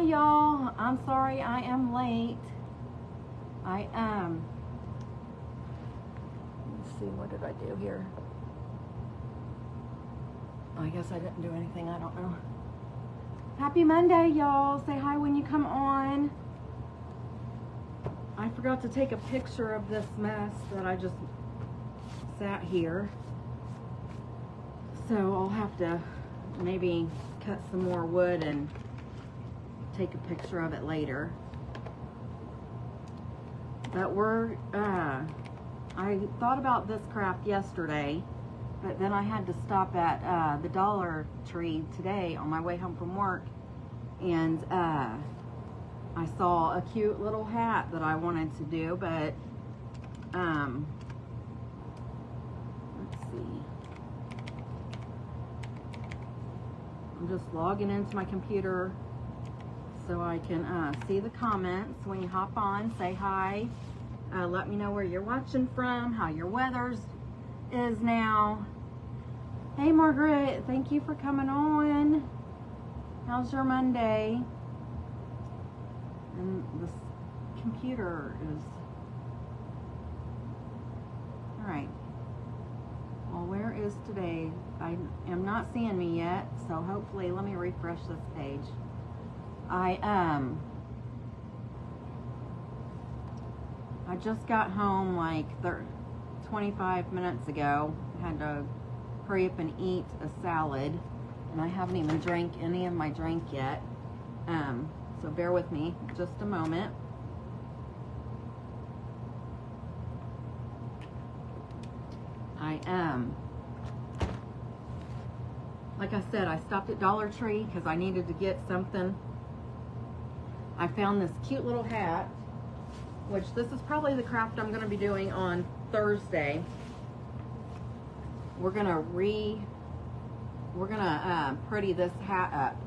y'all. I'm sorry I am late. I am. Let's see, what did I do here? I guess I didn't do anything. I don't know. Happy Monday, y'all. Say hi when you come on. I forgot to take a picture of this mess that I just sat here. So I'll have to maybe cut some more wood and take a picture of it later. But I thought about this craft yesterday, but then I had to stop at the Dollar Tree today on my way home from work, and I saw a cute little hat that I wanted to do, but let's see. I'm just logging into my computer so I can see the comments. When you hop on, say hi. Let me know where you're watching from, how your weather's is now. Hey Margaret, thank you for coming on. How's your Monday? And this computer is... Alright. Well, where is today? I am not seeing me yet, so hopefully, let me refresh this page. I just got home like 25 minutes ago. I had to hurry up and eat a salad, and I haven't even drank any of my drink yet. So bear with me just a moment. Like I said, I stopped at Dollar Tree because I needed to get something. I found this cute little hat, which this is probably the craft I'm going to be doing on Thursday. We're gonna pretty this hat up.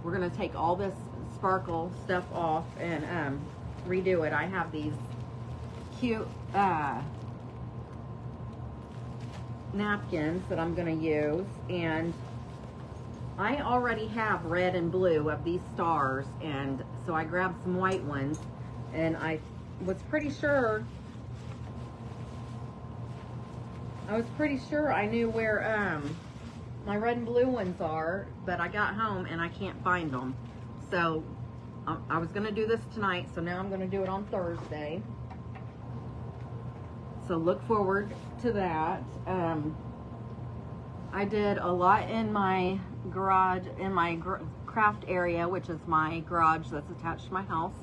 We're gonna take all this sparkle stuff off and redo it. I have these cute napkins that I'm gonna use, and I already have red and blue of these stars, and so I grabbed some white ones, and I was pretty sure I knew where my red and blue ones are, but I got home and I can't find them. So I was gonna do this tonight, so now I'm gonna do it on Thursday. So look forward to that. I did a lot in my garage, in my craft area, which is my garage that's attached to my house.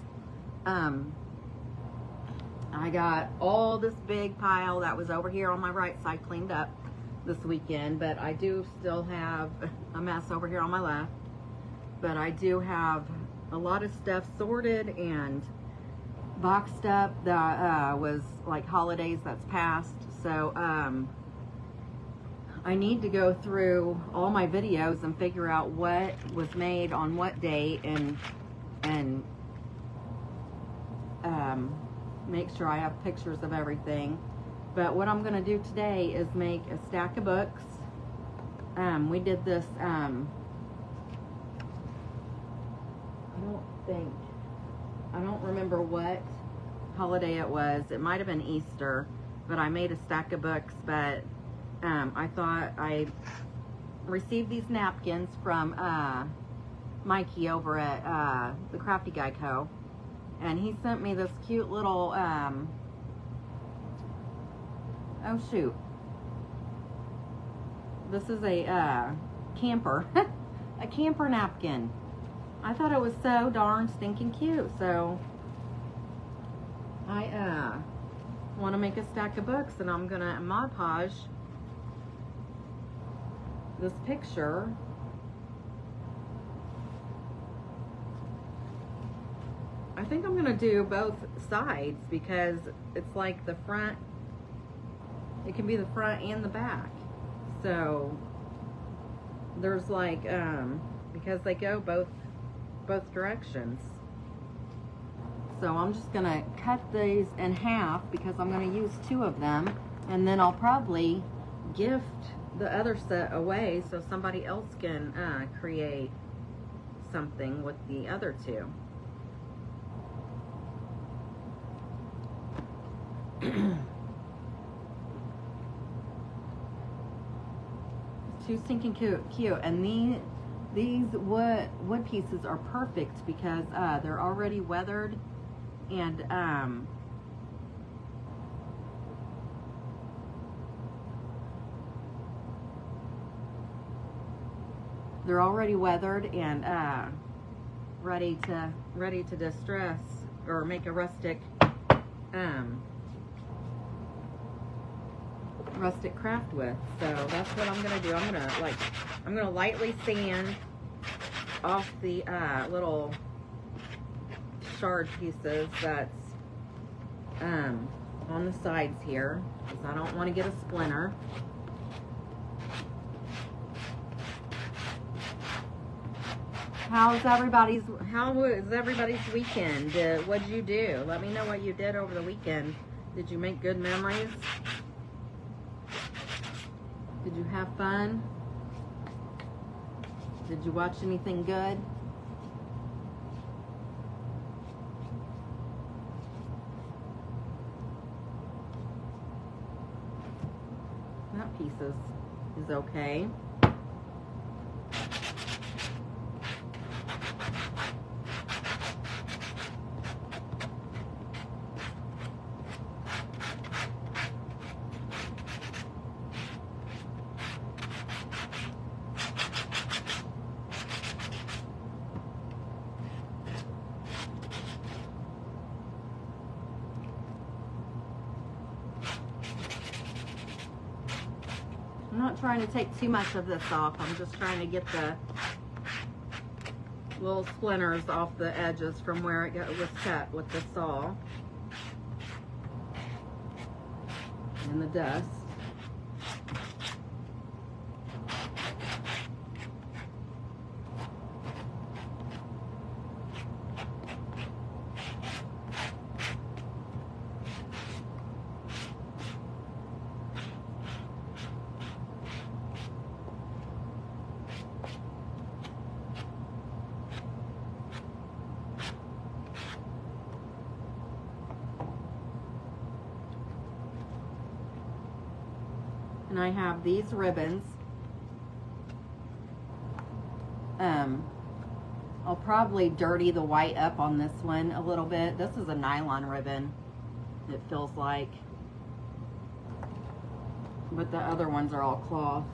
I got all this big pile that was over here on my right side cleaned up this weekend, but I do still have a mess over here on my left. But I do have a lot of stuff sorted and boxed up that was like holidays that's passed. So I need to go through all my videos and figure out what was made on what date and make sure I have pictures of everything. But what I'm going to do today is make a stack of books. We did this, I don't remember what holiday it was. It might have been Easter, but I made a stack of books. But I thought I received these napkins from Mikey over at the Crafty Guy Co. And he sent me this cute little, oh shoot. This is a camper, a camper napkin. I thought it was so darn stinking cute. So I want to make a stack of books, and I'm gonna Mod Podge this picture. I think I'm gonna do both sides because it's like the front, it can be the front and the back. So there's like, because they go both directions. So I'm just gonna cut these in half because I'm gonna use 2 of them, and then I'll probably gift the other set away so somebody else can create something with the other two. Too stinking cute. And these wood pieces are perfect because they're already weathered, and they're already weathered and ready to distress or make a rustic craft with. So that's what I'm gonna do. I'm gonna lightly sand off the little shard pieces that's on the sides here, because I don't want to get a splinter. How was everybody's weekend? What'd you do? Let me know what you did over the weekend. Did you make good memories? Did you have fun? Did you watch anything good? That piece is okay. I'm not trying to take too much of this off. I'm just trying to get the little splinters off the edges from where it was cut with the saw and the dust. And I have these ribbons. I'll probably dirty the white up on this one a little bit. This is a nylon ribbon, it feels like. But the other ones are all cloth.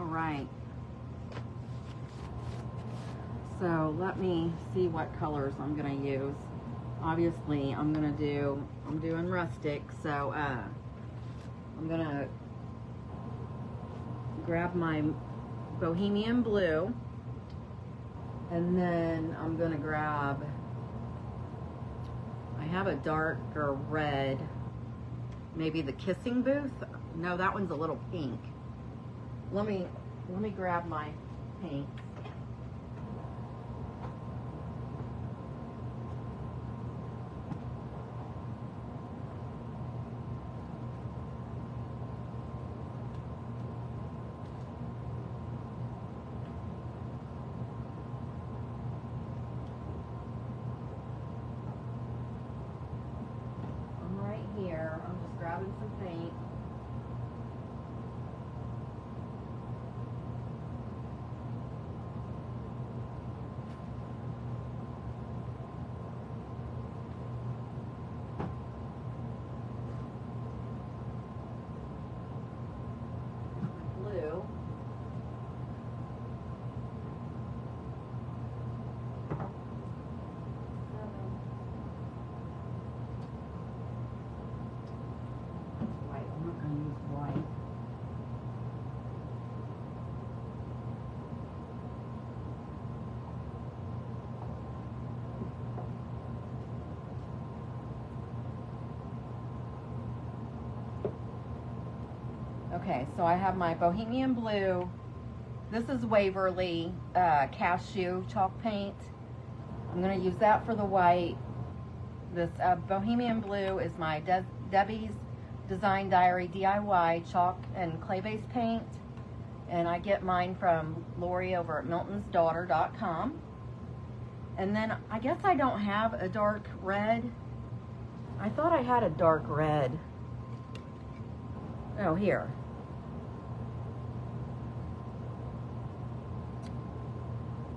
Right. So let me see what colors I'm gonna use. Obviously, I'm doing rustic, so I'm gonna grab my bohemian blue, and then I'm gonna grab, I have a darker red, maybe the kissing booth. No, that one's a little pink. Let me grab my paint. I'm right here. I'm just grabbing some paint. Okay, so I have my Bohemian Blue. This is Waverly Cashew chalk paint. I'm going to use that for the white. This Bohemian Blue is my Debbie's Design Diary DIY chalk and clay-based paint. And I get mine from Lori over at miltonsdaughter.com. And then I guess I don't have a dark red. I thought I had a dark red. Oh, here.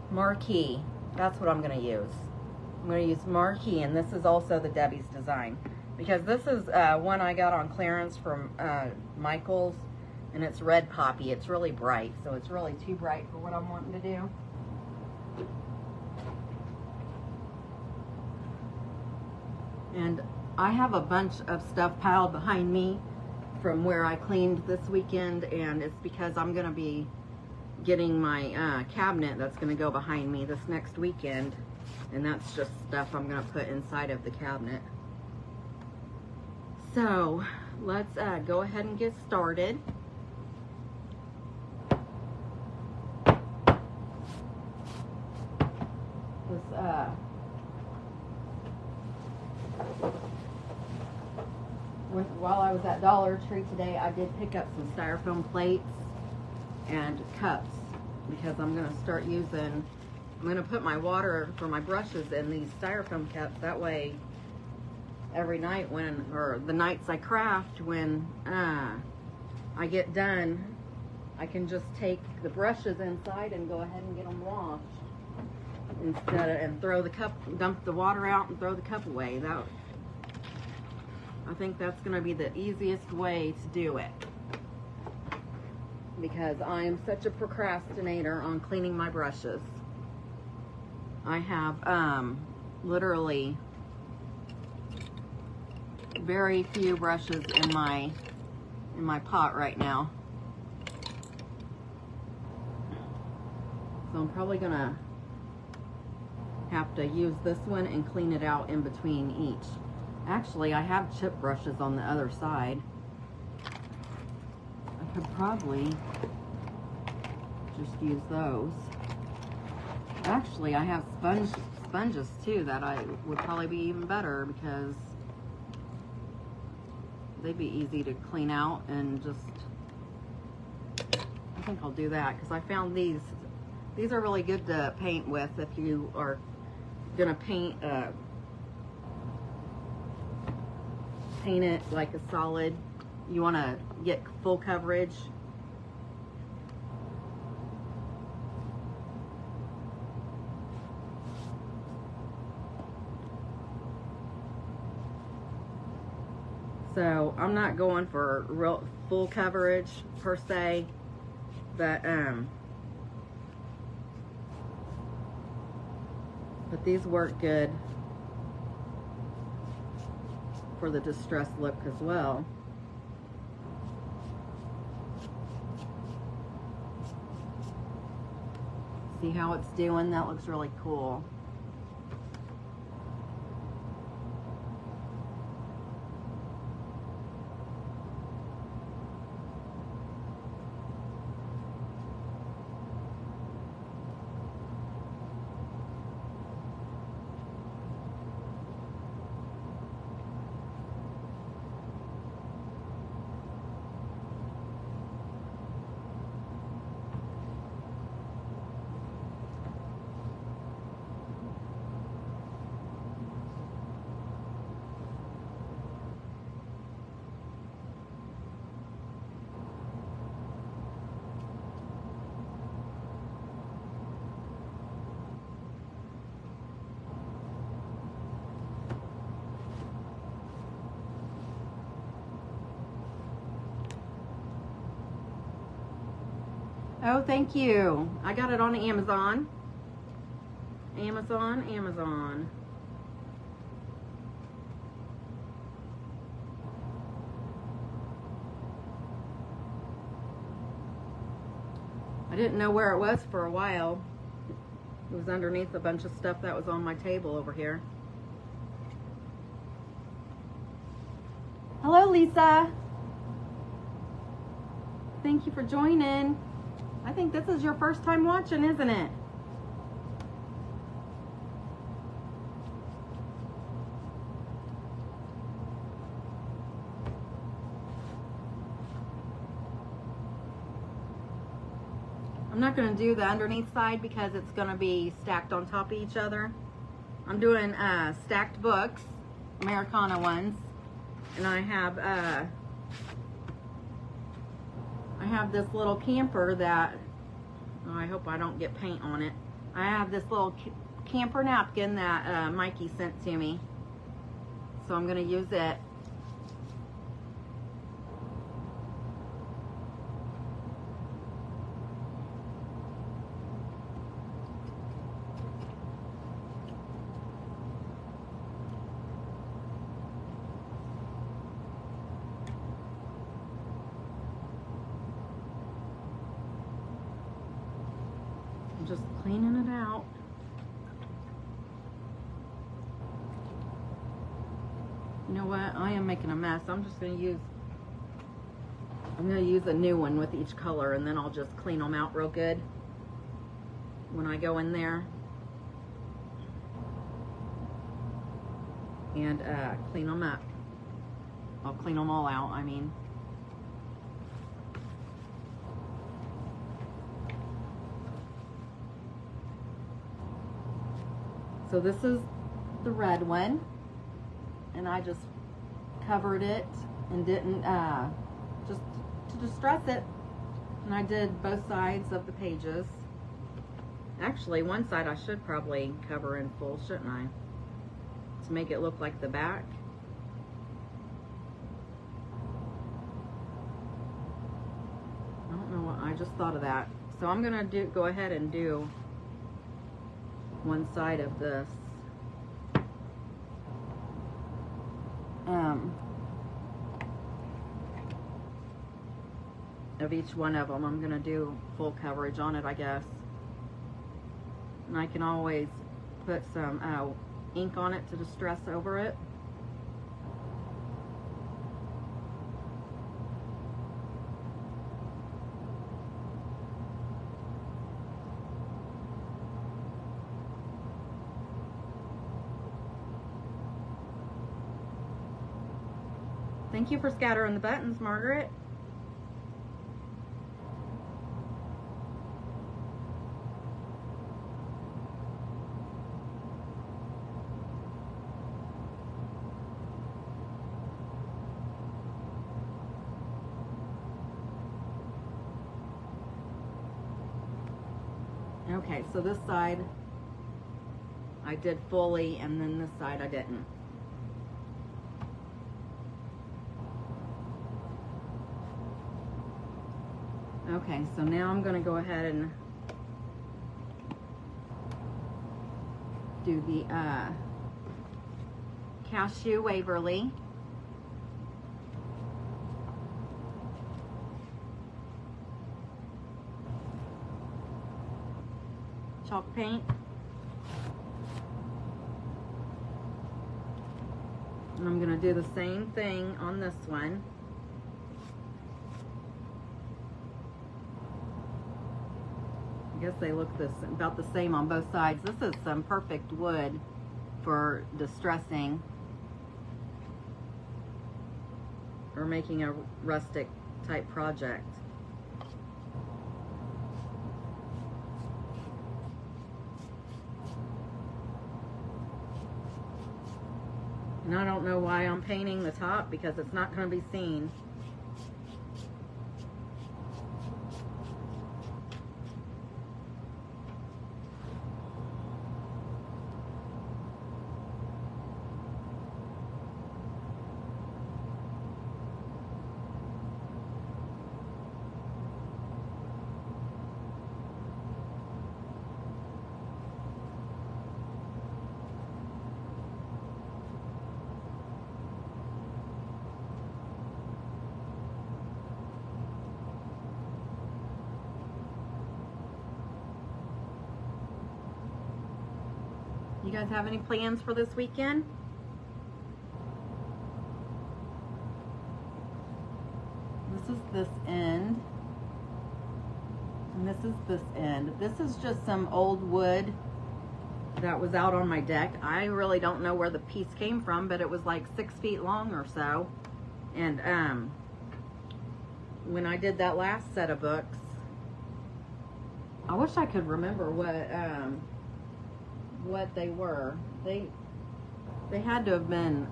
Marquee. That's what I'm going to use. I'm going to use Marquee, and this is also the Debbie's Design. Because this is one I got on clearance from Michael's, and it's red poppy. It's really bright, so it's really too bright for what I'm wanting to do. And I have a bunch of stuff piled behind me from where I cleaned this weekend, and it's because I'm going to be getting my cabinet that's going to go behind me this next weekend, and that's just stuff I'm going to put inside of the cabinet. So let's go ahead and get started. While I was at Dollar Tree today, I did pick up some styrofoam plates and cups because I'm going to start using, I'm going to put my water for my brushes in these styrofoam cups. That way every night or the nights I craft, when I get done, I can just take the brushes inside and go ahead and get them washed and throw the cup, dump the water out and throw the cup away. I think that's going to be the easiest way to do it, because I am such a procrastinator on cleaning my brushes. I have literally very few brushes in my pot right now. So I'm probably going to have to use this one and clean it out in between each. Actually, I have chip brushes on the other side. I could probably just use those. Actually, I have sponges too that would probably be even better, because they'd be easy to clean out, and just, I think I'll do that, because I found these are really good to paint with if you are gonna paint it like a solid. You want to get full coverage. So I'm not going for real full coverage per se, but these work good for the distressed look as well. See how it's doing? That looks really cool. Oh, thank you. I got it on Amazon. Amazon. I didn't know where it was for a while. It was underneath a bunch of stuff that was on my table over here. Hello, Lisa. thank you for joining. I think this is your first time watching, isn't it? I'm not going to do the underneath side because it's going to be stacked on top of each other. I'm doing stacked books, Americana ones, and I have this little camper that, oh, I hope I don't get paint on it. I have this little camper napkin that Mikey sent to me, so I'm going to use it. Just cleaning it out. You know what? I am making a mess. I'm going to use a new one with each color, and then I'll just clean them out real good when I go in there and clean them up. I'll clean them all out, I mean. So this is the red one, and I just covered it and didn't, just to distress it. And I did both sides of the pages. Actually, one side I should probably cover in full, shouldn't I? To make it look like the back. I don't know what, I just thought of that. So I'm gonna go ahead and do one side of this. Of each one of them, I'm gonna do full coverage on it, I guess. And I can always put some ink on it to distress over it. Thank you for scattering the buttons, Margaret. Okay, so this side I did fully, and then this side I didn't. Okay, so now I'm going to go ahead and do the Cashew Waverly. Chalk paint. And I'm going to do the same thing on this one. I guess they look about the same on both sides. This is some perfect wood for distressing or making a rustic type project. And I don't know why I'm painting the top, because it's not going to be seen. You guys have any plans for this weekend? This is this end. And this is this end. This is just some old wood that was out on my deck. I really don't know where the piece came from, but it was like 6 feet long or so. And when I did that last set of books, I wish I could remember what they were. They had to have been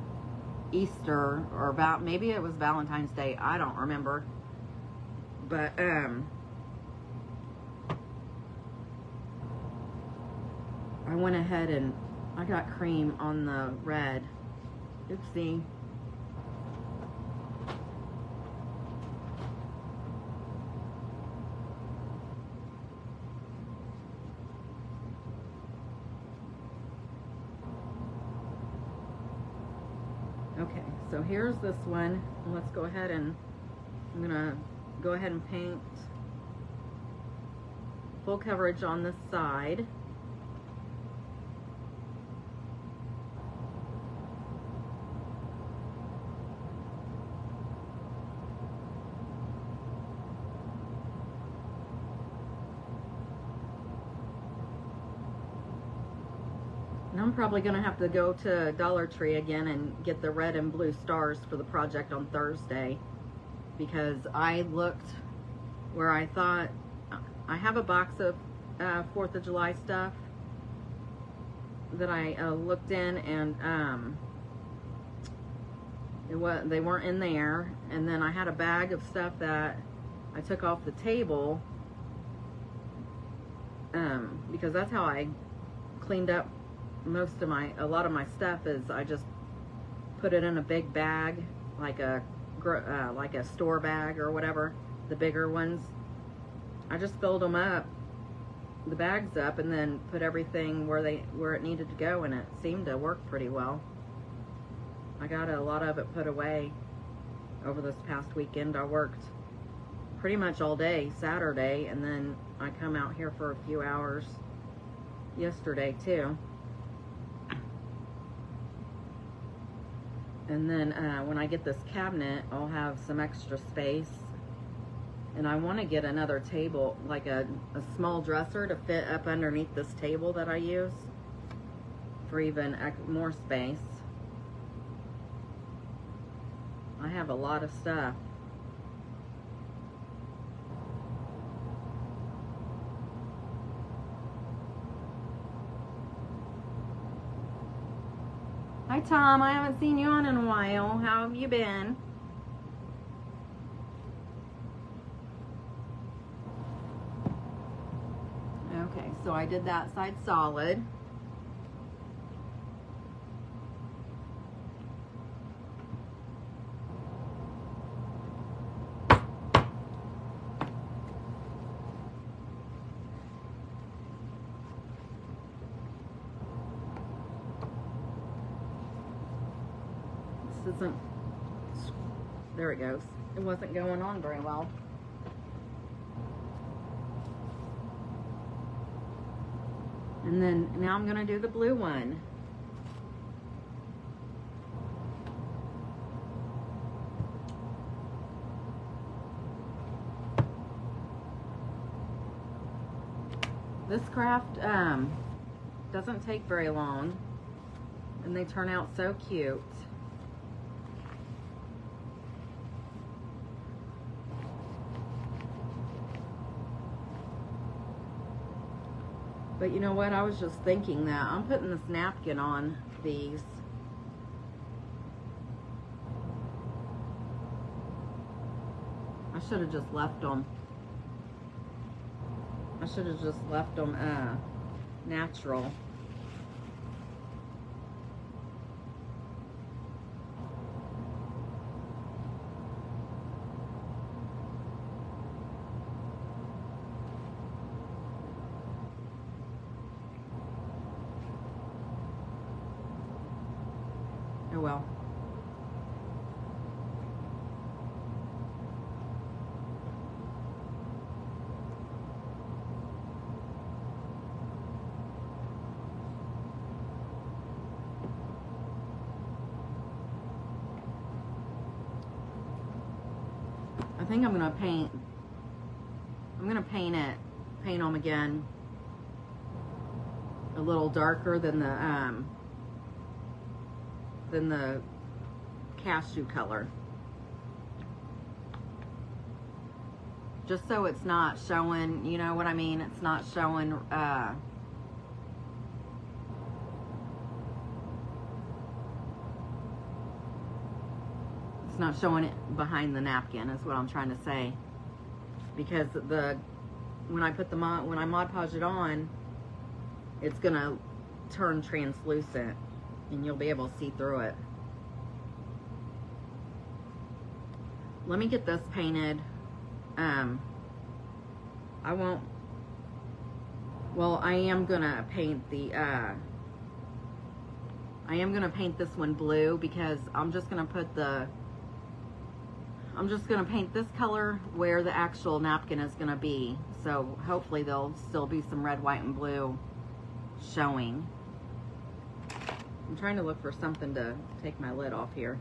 Easter or about, maybe it was Valentine's Day. I don't remember. But I went ahead and I got cream on the red. Oopsie. Okay, so here's this one. Let's go ahead and I'm gonna go ahead and paint full coverage on this side. And I'm probably going to have to go to Dollar Tree again and get the red and blue stars for the project on Thursday, because I looked where I thought I have a box of 4th of July stuff that I looked in, and they weren't in there. And then I had a bag of stuff that I took off the table because that's how I cleaned up a lot of my stuff, is I just put it in a big bag, like a store bag or whatever, the bigger ones. I just filled them up, the bags up, and then put everything where it needed to go, and it seemed to work pretty well. I got a lot of it put away over this past weekend. I worked pretty much all day Saturday, and then I come out here for a few hours yesterday too. And then when I get this cabinet, I'll have some extra space. And I want to get another table, like a small dresser to fit up underneath this table that I use for even more space. I have a lot of stuff. Hi Tom, I haven't seen you on in a while. How have you been? Okay, so I did that side solid. Isn't, there it goes. It wasn't going on very well. And then now I'm going to do the blue one. This craft doesn't take very long, and they turn out so cute. But you know what? I was just thinking that I'm putting this napkin on these. I should have just left them. I should have just left them natural. Oh well. I think I'm gonna paint it paint them again a little darker than the cashew color. Just so it's not showing, you know what I mean? It's not showing, it's not showing it behind the napkin is what I'm trying to say. Because when I put when I Mod Podge it on, it's gonna turn translucent and you'll be able to see through it. Let me get this painted. I won't, well, I am gonna paint I am gonna paint this one blue because I'm just gonna paint this color where the actual napkin is gonna be. So hopefully there'll still be some red, white, and blue showing. I'm trying to look for something to take my lid off here.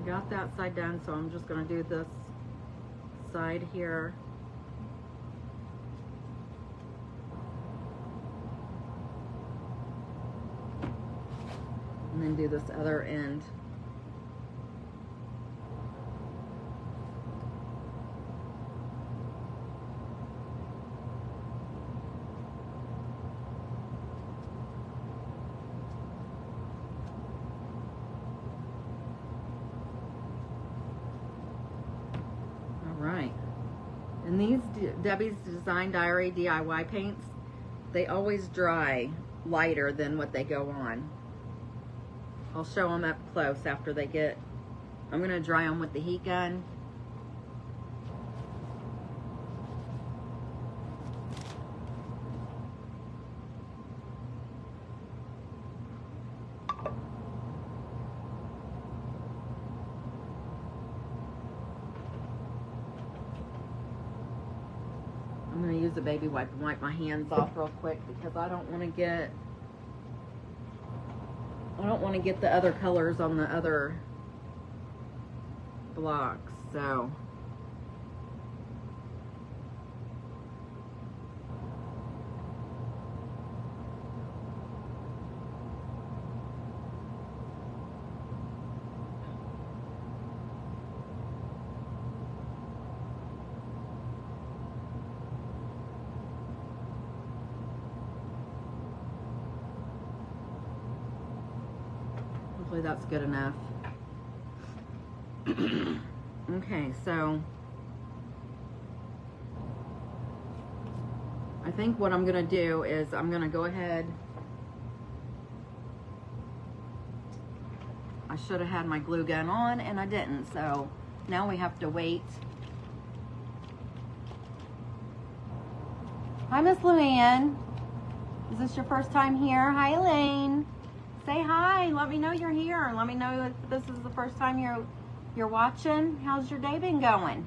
Got that side done, so I'm just going to do this side here. And then do this other end. And these Debbie's Design Diary DIY paints, they always dry lighter than what they go on. I'll show them up close after they get, I'm going to dry them with the heat gun. I'm going to use a baby wipe and wipe my hands off real quick because I don't want to get the other colors on the other blocks. So hopefully that's good enough. Okay, so I think what I'm gonna do is I'm gonna go ahead. I should have had my glue gun on and I didn't, so now we have to wait Hi, Miss Luann. Is this your first time here? Hi, Elaine. Say hi. Let me know you're here. Let me know if this is the first time you're watching. How's your day been going?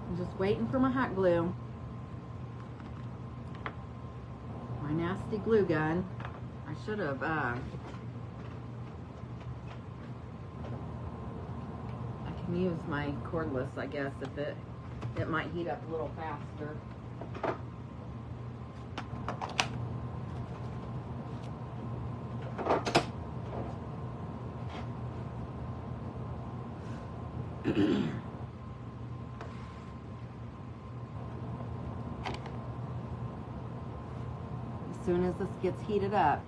I'm just waiting for my hot glue. My nasty glue gun. I should have, I can use my cordless, I guess, if it might heat up a little faster. As soon as this gets heated up.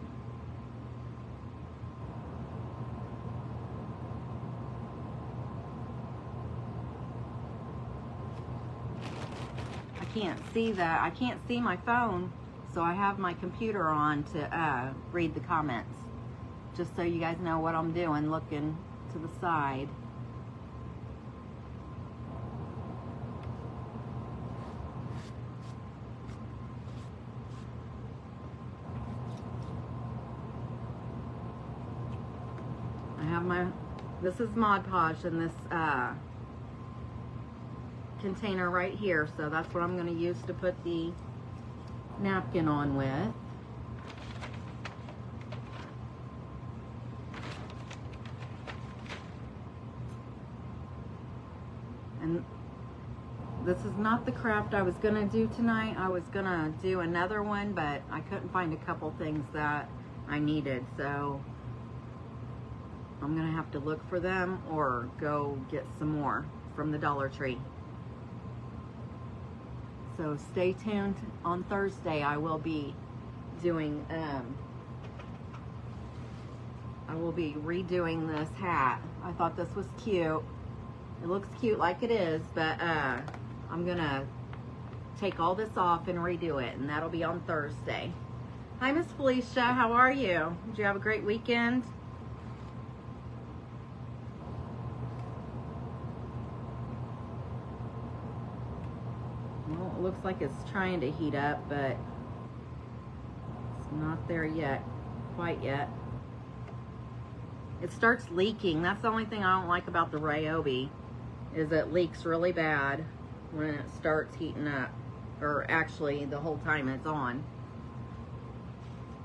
I can't see that. I can't see my phone, so I have my computer on to read the comments. Just so you guys know what I'm doing, looking to the side. This is Mod Podge in this container right here, so that's what I'm going to use to put the napkin on with. And this is not the craft I was going to do tonight. I was going to do another one, but I couldn't find a couple things that I needed, so I'm gonna have to look for them or go get some more from the Dollar Tree. So stay tuned. On Thursday I will be doing I will be redoing this hat. I thought this was cute. It looks cute like it is, but I'm gonna take all this off and redo it, and that'll be on Thursday. Hi, Miss Felicia, how are you? Did you have a great weekend? Well, it looks like it's trying to heat up, but it's not there yet, quite yet. It starts leaking. That's the only thing I don't like about the Ryobi, is it leaks really bad when it starts heating up, or actually the whole time it's on.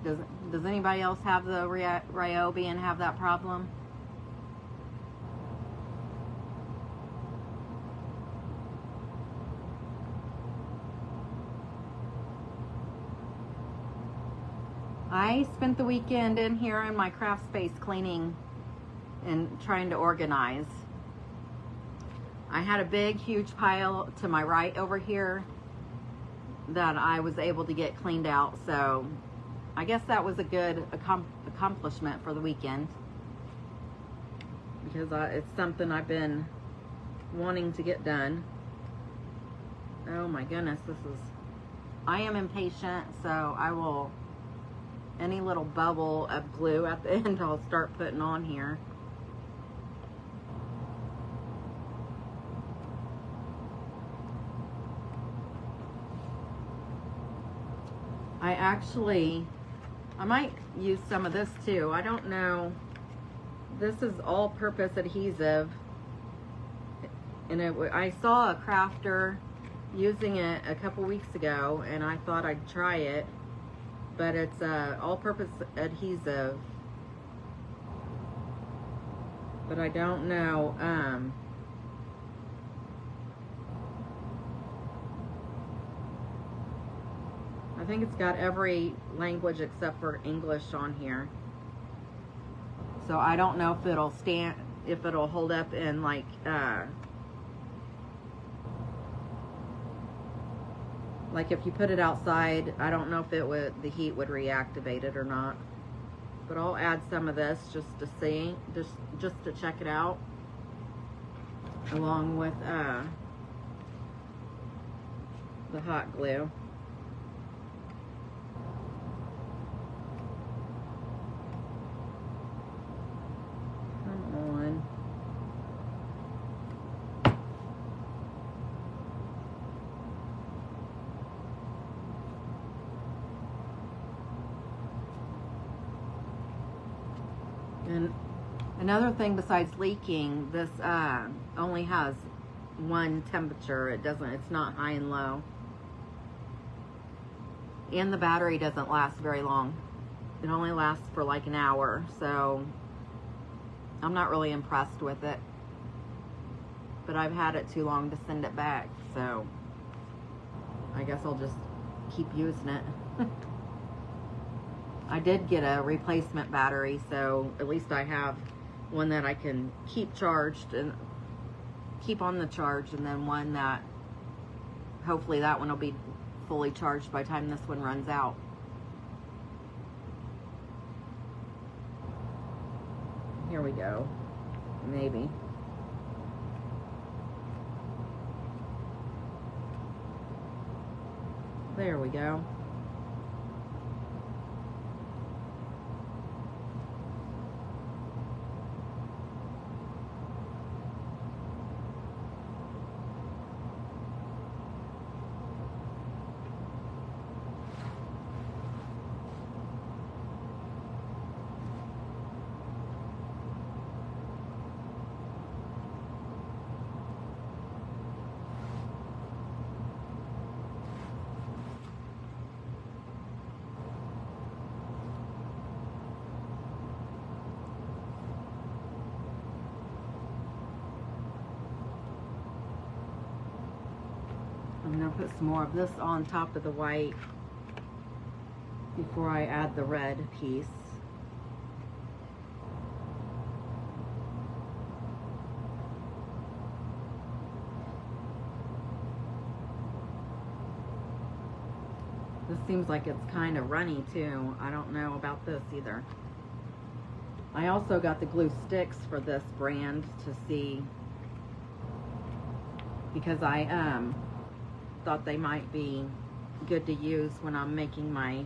Does anybody else have the Ryobi and have that problem? I spent the weekend in here in my craft space cleaning and trying to organize. I had a big, huge pile to my right over here that I was able to get cleaned out, so I guess that was a good accomplishment for the weekend, because it's something I've been wanting to get done. Oh my goodness, I am impatient, so I will, any little bubble of glue at the end I'll start putting on here. I might use some of this too. I don't know. This is all-purpose adhesive, and I saw a crafter using it a couple weeks ago, and I thought I'd try it. But it's all-purpose adhesive. But I don't know. I think it's got every language except for English on here. So I don't know if it'll if it'll hold up in like if you put it outside. I don't know if the heat would reactivate it or not. But I'll add some of this just to see, just to check it out, along with the hot glue. Come on. And another thing besides leaking, this only has one temperature. It's not high and low. And the battery doesn't last very long. It only lasts for like an hour, so I'm not really impressed with it. But I've had it too long to send it back, so I guess I'll just keep using it. I did get a replacement battery, so at least I have one that I can keep charged and keep on the charge, and then one that hopefully that one will be fully charged by the time this one runs out. Here we go. Maybe. There we go. I'm going to put some more of this on top of the white before I add the red piece. This seems like it's kind of runny too. I don't know about this either. I also got the glue sticks for this brand to see, because I thought they might be good to use when I'm making my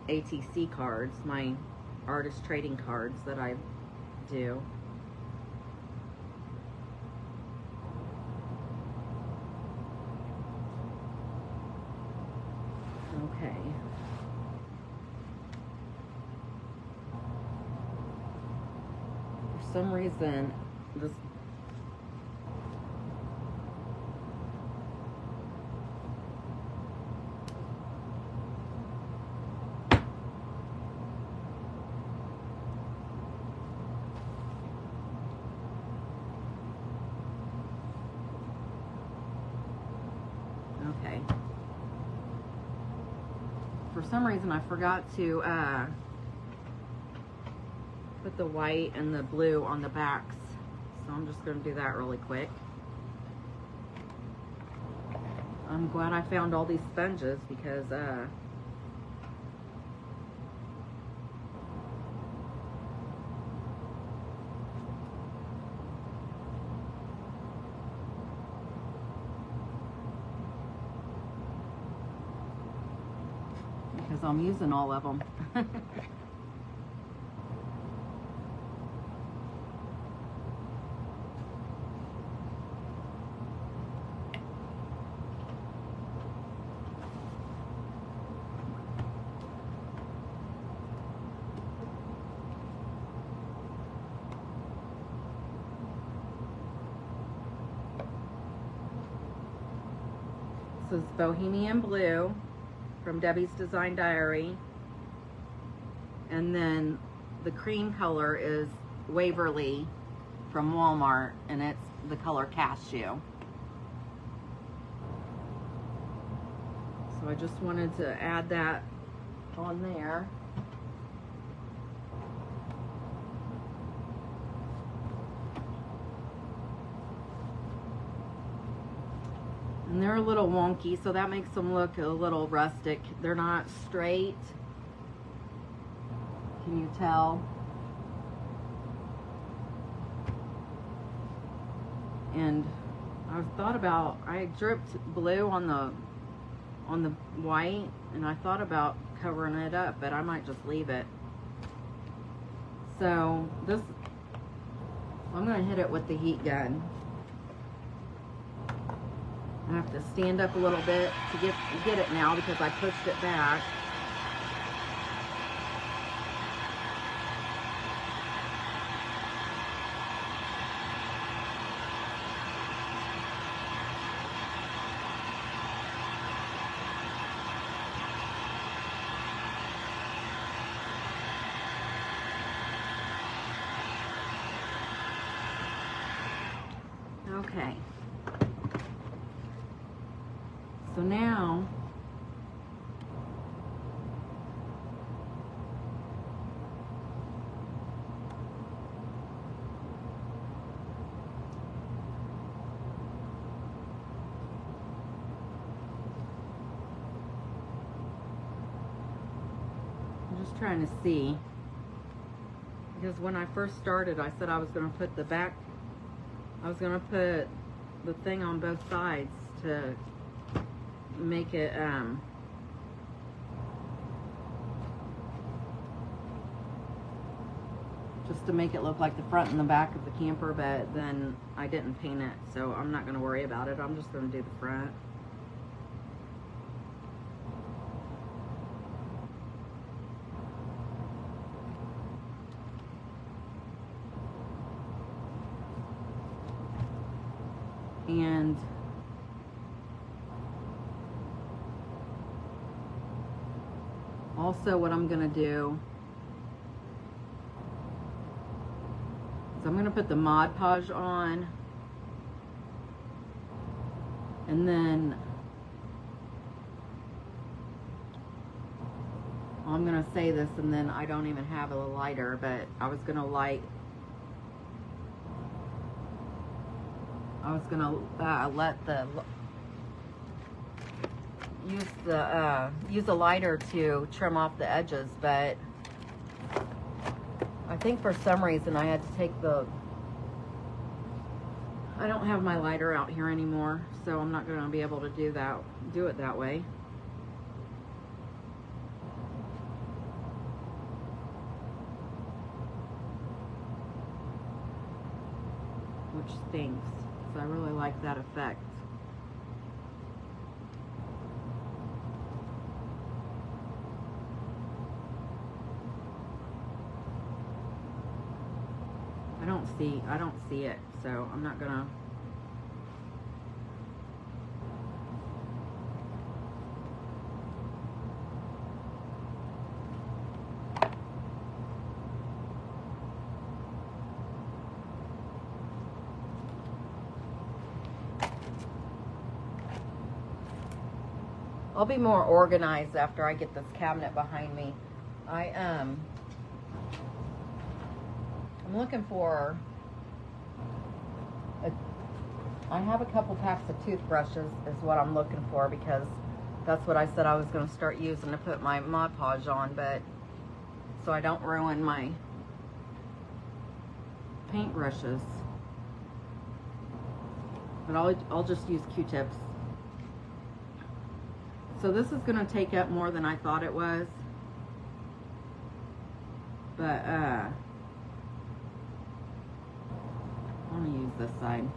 ATC cards, my artist trading cards that I do. Okay. For some reason, this okay. For some reason, I forgot to put the white and the blue on the backs, so I'm just going to do that really quick. I'm glad I found all these sponges, because I'm using all of them. This is Bohemian Blue from Debbie's Design Diary, and then the cream color is Waverly from Walmart, and it's the color Cashew. So I just wanted to add that on there. And they're a little wonky, so that makes them look a little rustic. They're not straight. Can you tell? And I've thought about, I dripped blue on the on the white, and I thought about covering it up, but I might just leave it. So this, I'm gonna hit it with the heat gun. I have to stand up a little bit to get it now because I pushed it back. Okay. So now I'm just trying to see, because when I first started I said I was going to put the back, I was going to put the thing on both sides to make it just to make it look like the front and the back of the camper, but then I didn't paint it, so I'm not going to worry about it. I'm just going to do the front. And also what I'm going to do is I'm going to put the Mod Podge on, and then I'm going to say this and then I don't even have a lighter, but I was going to use the lighter to trim off the edges, but I think for some reason I had to take I don't have my lighter out here anymore, so I'm not going to be able to do it that way. Which stinks. So I really like that effect. I don't see it, so I'm not gonna. I'll be more organized after I get this cabinet behind me. I'm looking for I have a couple packs of toothbrushes is what I'm looking for, because that's what I said I was going to start using to put my Mod Podge on, but so I don't ruin my paint brushes. But I'll just use Q-tips. So this is going to take up more than I thought it was, but I'm going to use this side.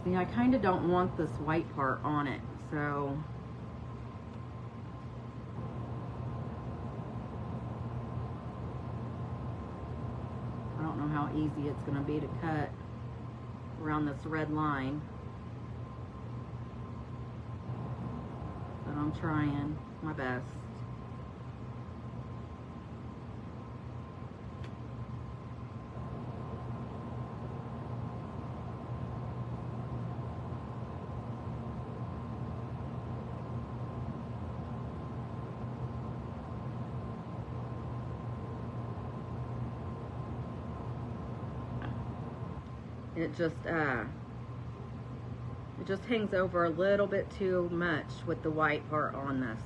See, I kind of don't want this white part on it, so I don't know how easy it's going to be to cut around this red line, but I'm trying my best. It just hangs over a little bit too much with the white part on this.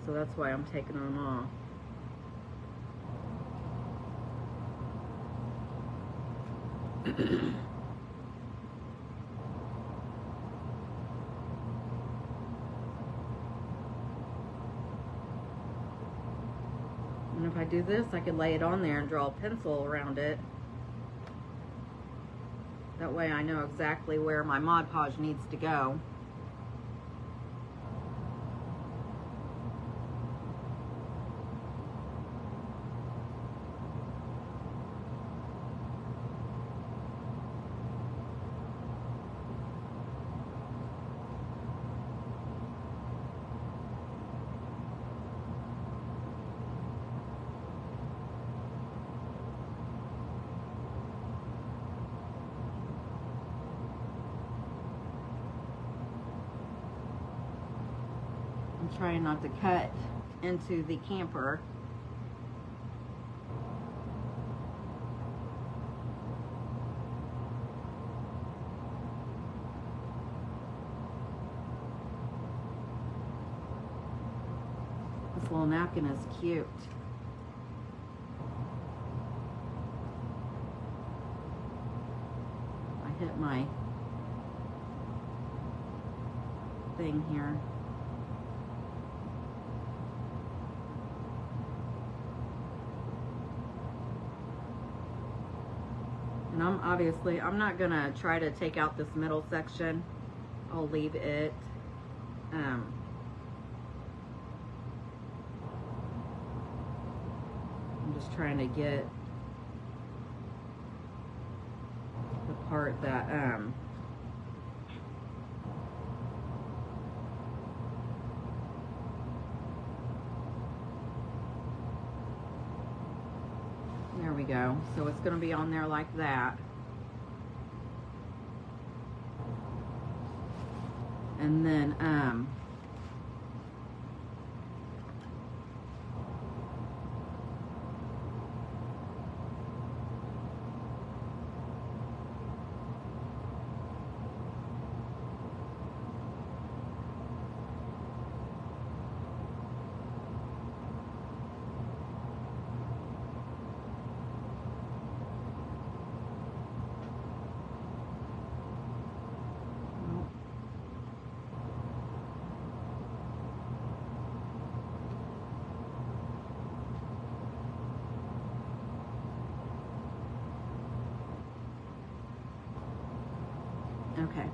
So that's why I'm taking them off. And if I do this, I could lay it on there and draw a pencil around it. That way I know exactly where my Mod Podge needs to go. I'm trying not to cut into the camper. This little napkin is cute. I hit my thing here. And I'm not gonna try to take out this middle section. I'll leave it. I'm just trying to get the part that there we go. So it's going to be on there like that. And then okay.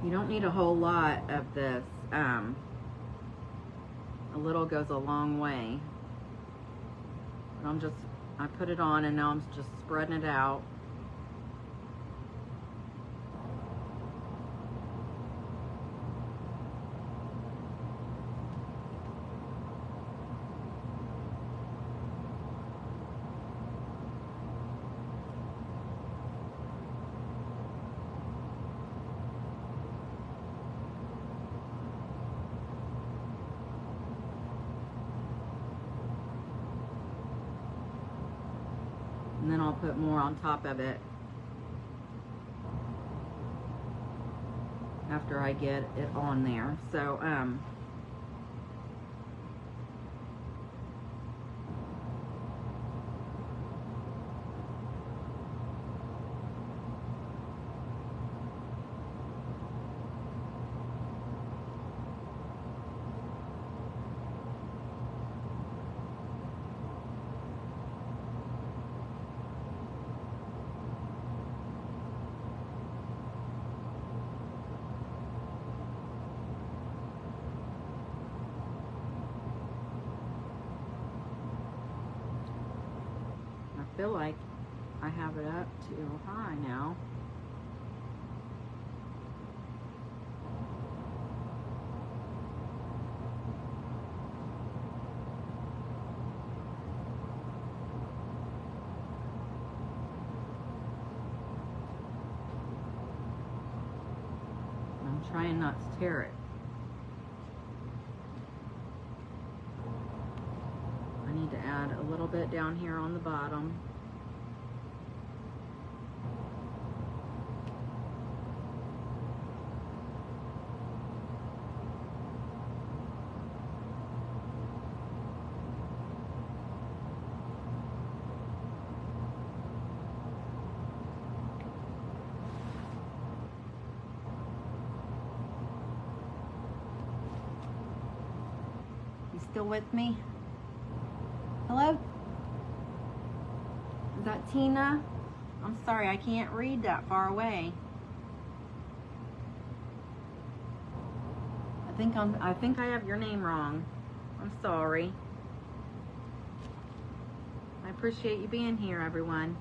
You don't need a whole lot of this. A little goes a long way. But I put it on and now I'm just spreading it out. And then I'll put more on top of it after I get it on there. So I feel like I have it up too high now. Trying not to tear it. I need to add a little bit down here on the bottom. Still with me? Hello? Is that Tina? I'm sorry, I can't read that far away. I think I have your name wrong. I'm sorry. I appreciate you being here, everyone.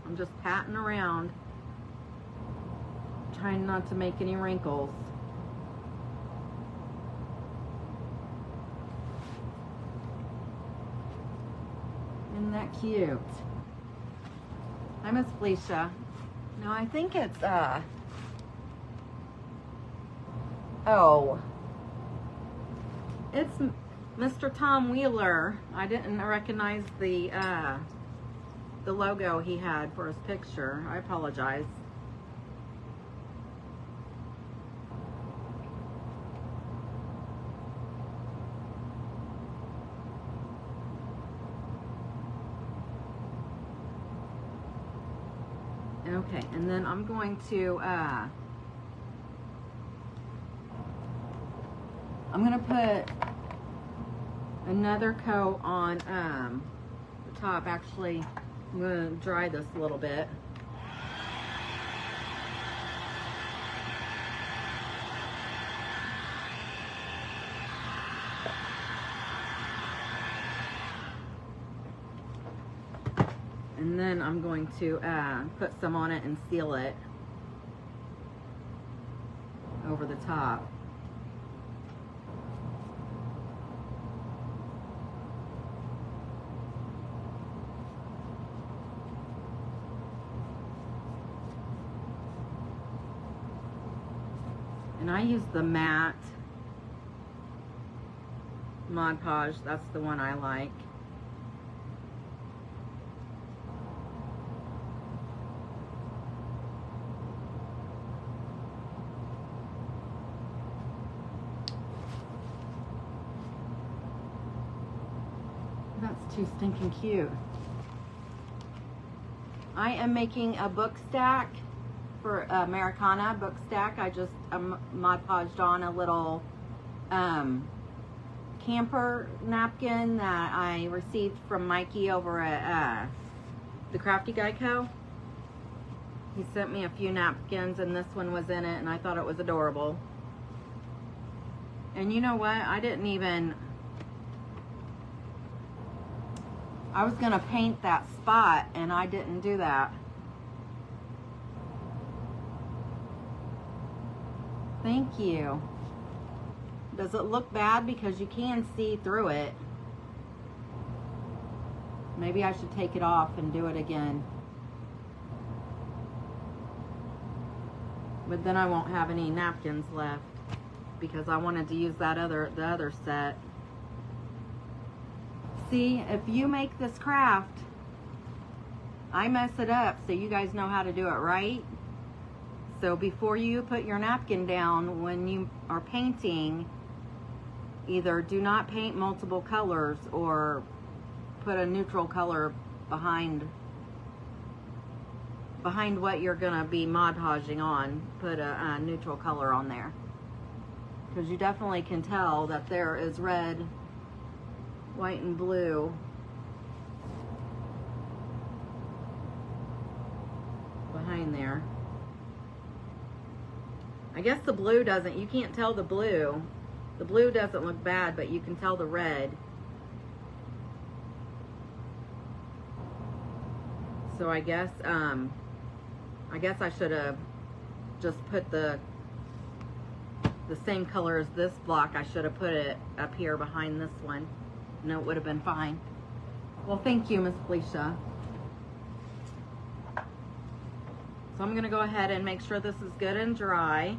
I'm just patting around, trying not to make any wrinkles. Isn't that cute? Hi, Miss Felicia. No, I think it's, oh, it's Mr. Tom Wheeler. I didn't recognize the logo he had for his picture. I apologize. Okay, and then I'm going to put another coat on the top. Actually, I'm going to dry this a little bit. And then I'm going to put some on it and seal it over the top. And I use the matte Mod Podge. That's the one I like. That's too stinking cute. I am making a book stack for Americana book stack. I just Mod Podged on a little camper napkin that I received from Mikey over at the Crafty Guy Co. He sent me a few napkins and this one was in it and I thought it was adorable. And you know what? I was gonna paint that spot and I didn't do that. Thank you. Does it look bad? Because you can see through it. Maybe I should take it off and do it again. But then I won't have any napkins left because I wanted to use the other set. See, if you make this craft, I mess it up so you guys know how to do it right. So before you put your napkin down, when you are painting, either do not paint multiple colors or put a neutral color behind what you're gonna be Mod Podging on. Put a neutral color on there. Because you definitely can tell that there is red, white, and blue behind there. I guess the blue doesn't, you can't tell the blue. The blue doesn't look bad, but you can tell the red. So I guess I should have just put the same color as this block. I should have put it up here behind this one. And it would have been fine. Well, thank you, Miss Felicia. So I'm gonna go ahead and make sure this is good and dry.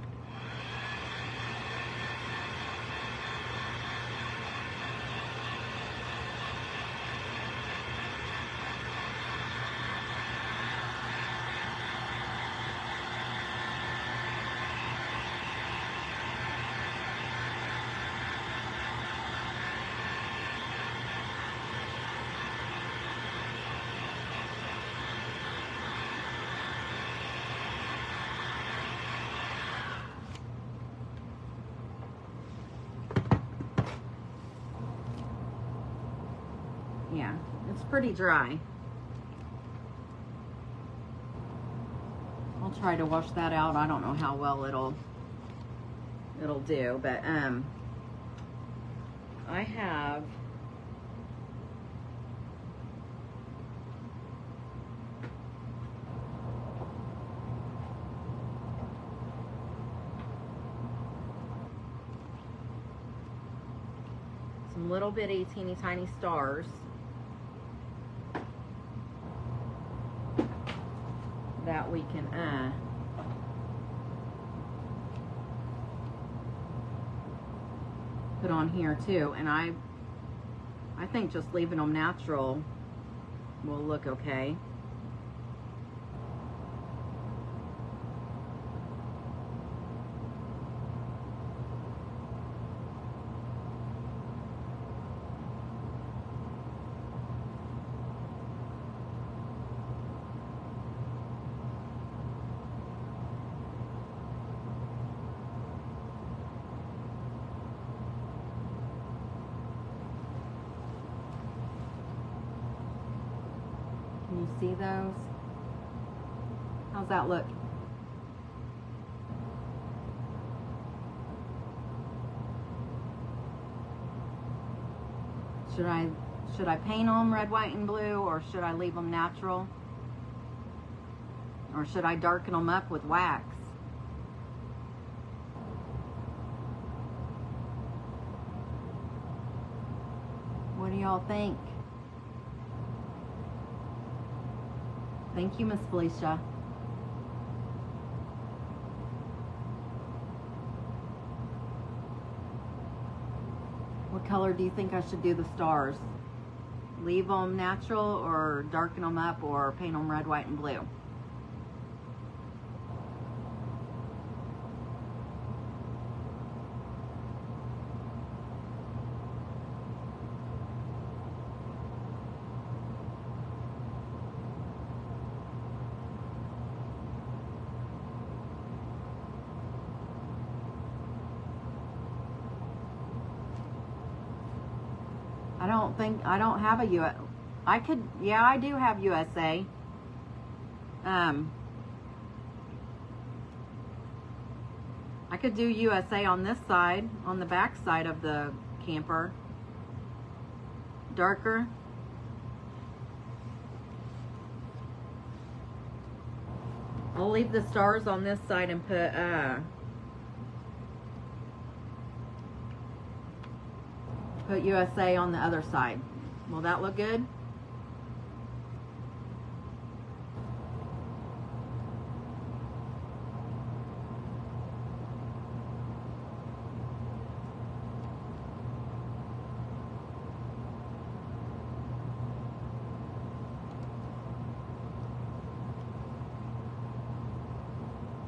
Yeah, it's pretty dry. I'll try to wash that out. I don't know how well it'll do, but I have some little bitty teeny tiny stars that we can put on here too, and I think just leaving them natural will look okay. Can you see those? How's that look? Should I paint them red, white, and blue, or should I leave them natural? Or should I darken them up with wax? What do y'all think? Thank you, Miss Felicia. What color do you think I should do the stars? Leave them natural, or darken them up, or paint them red, white, and blue? I don't have a US. I could, yeah, I do have USA. I could do USA on this side, on the back side of the camper. Darker. I'll leave the stars on this side and put USA on the other side. Will that look good?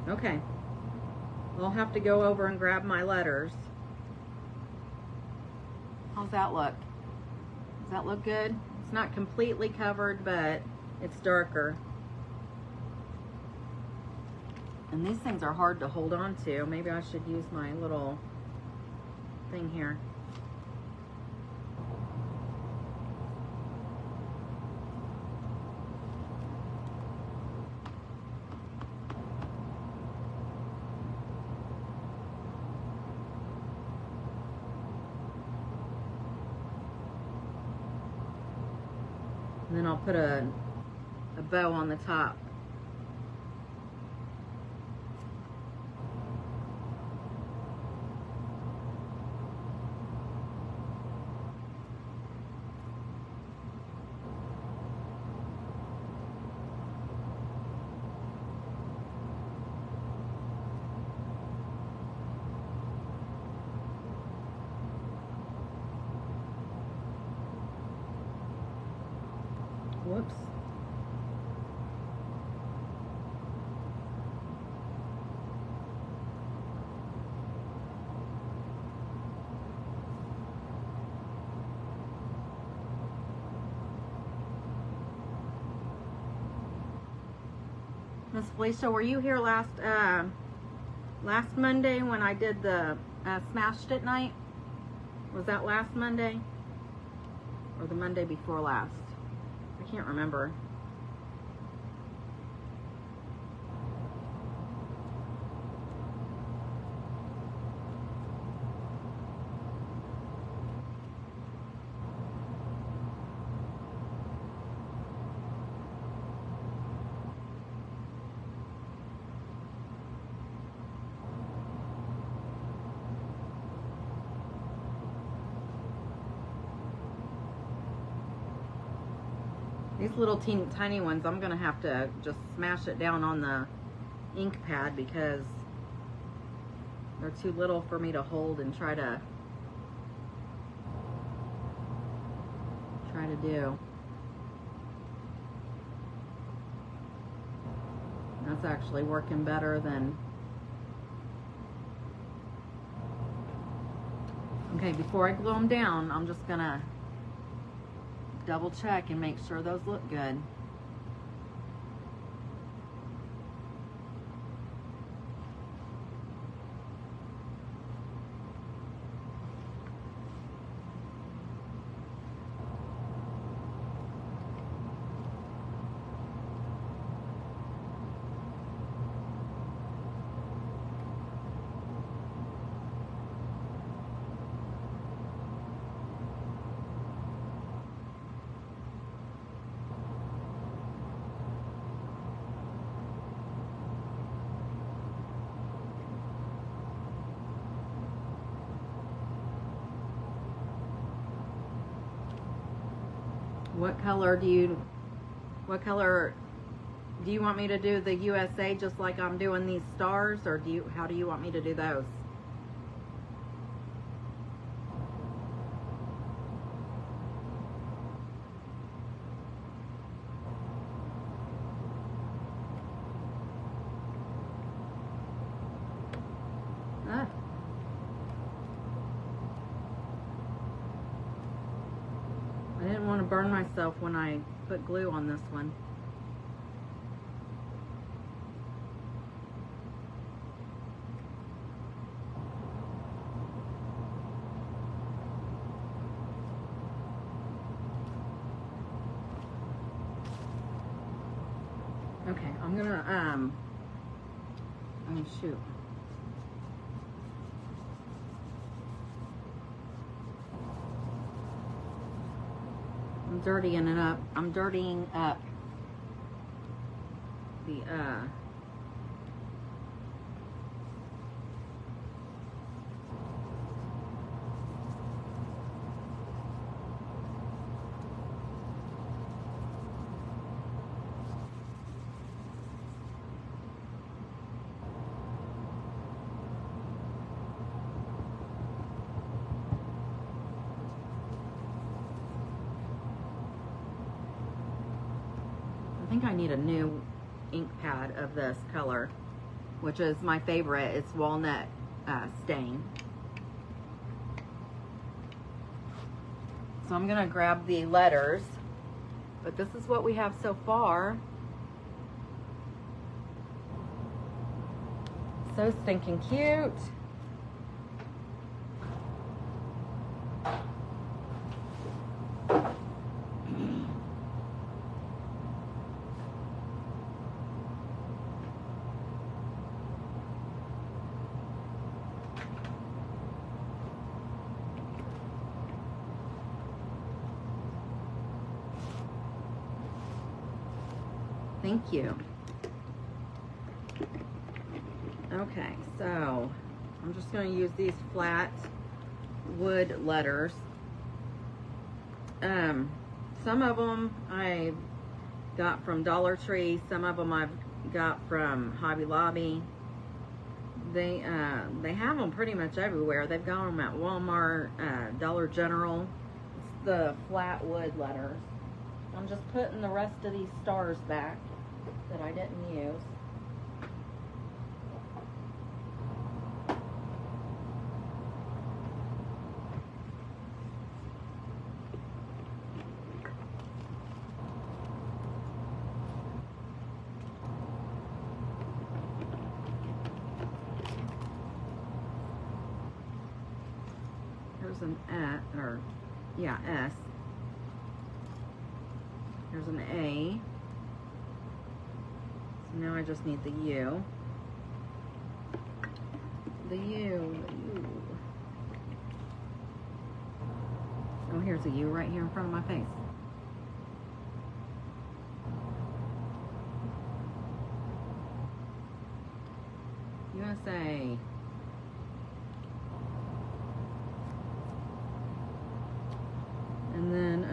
Okay. I'll have to go over and grab my letters. How's that look? Does that look good? It's not completely covered, but it's darker. And these things are hard to hold on to. Maybe I should use my little thing here. And then I'll put a bow on the top. Whoops. Miss Felicia, were you here last Monday when I did the Smashed It night? Was that last Monday? Or the Monday before last? I can't remember. These little tiny ones, I'm gonna have to just smash it down on the ink pad because they're too little for me to hold and try to do. That's actually working better than. Okay, before I glue them down, I'm just gonna double check and make sure those look good. What color do you want me to do the USA just like I'm doing these stars, or how do you want me to do those? Ah. I didn't want to burn myself when I put glue on this one. Okay, I'm gonna shoot. I'm dirtying it up. I'm dirtying up the I think I need a new ink pad of this color, which is my favorite. It's walnut stain. So I'm gonna grab the letters, but this is what we have so far. So stinking cute. Thank you. Okay, so I'm just going to use these flat wood letters. Some of them I got from Dollar Tree. Some of them I've got from Hobby Lobby. They have them pretty much everywhere. They've got them at Walmart, Dollar General. It's the flat wood letters. I'm just putting the rest of these stars back that I didn't use. Here's an S. Here's an A. So now I just need the U. The U. Oh, here's a U right here in front of my face. USA. And then,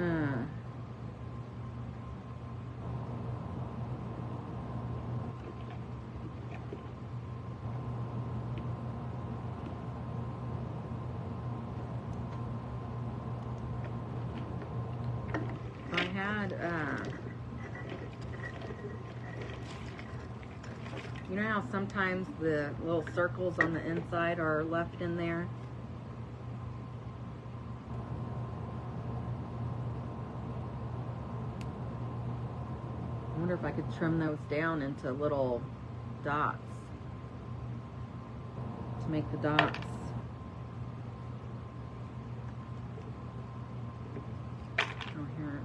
I had, you know how sometimes the little circles on the inside are left in there? I wonder if I could trim those down into little dots to make the dots. Oh, here.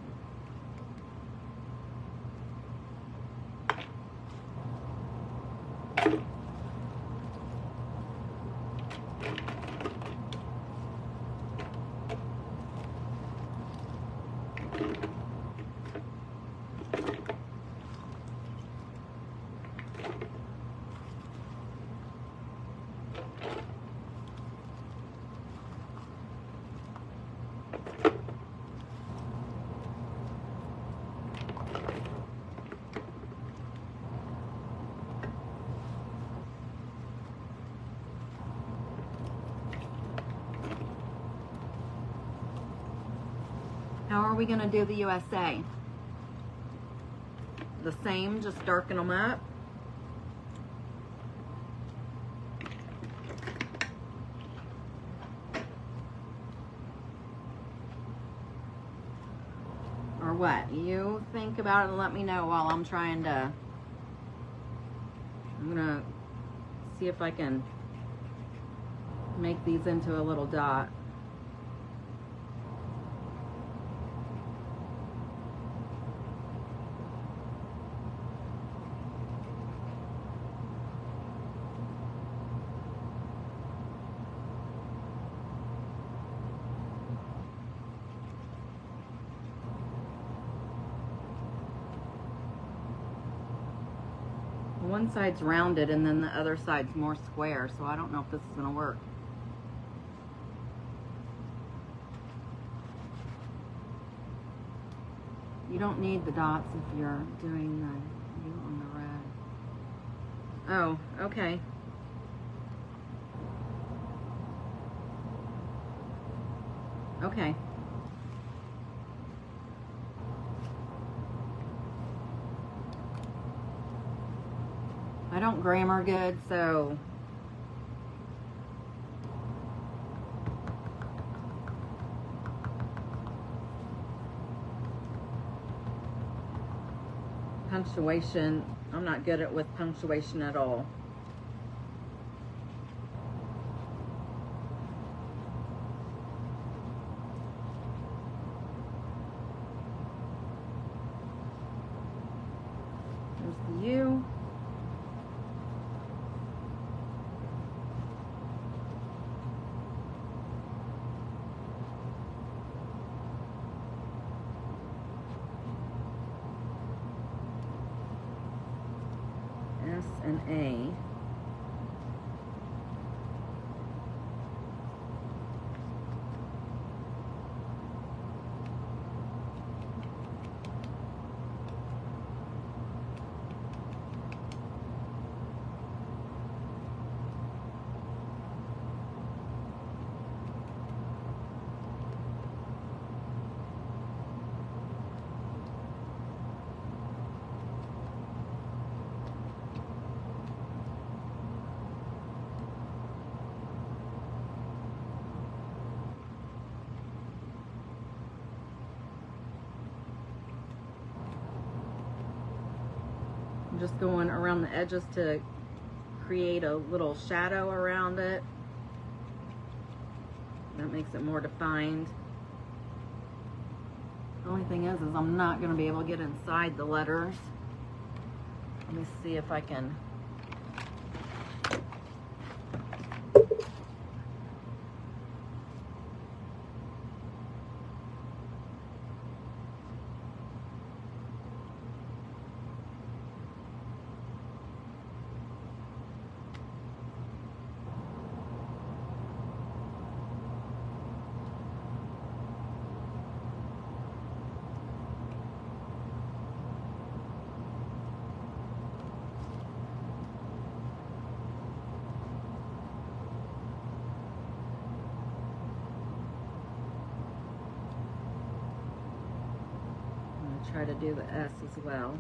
How are we going to do the USA? The same, just darken them up. Or what? You think about it and let me know while I'm trying to... I'm going to see if I can make these into a little dot. One side's rounded and then the other side's more square, so I don't know if this is going to work. You don't need the dots if you're doing the U on the red. Oh, okay. Okay. I don't grammar good, so punctuation, I'm not good at with punctuation at all. There's the U. S and A. just going around the edges to create a little shadow around it. That makes it more defined. The only thing is I'm not going to be able to get inside the letters. Let me see if I can. Try to do the S as well.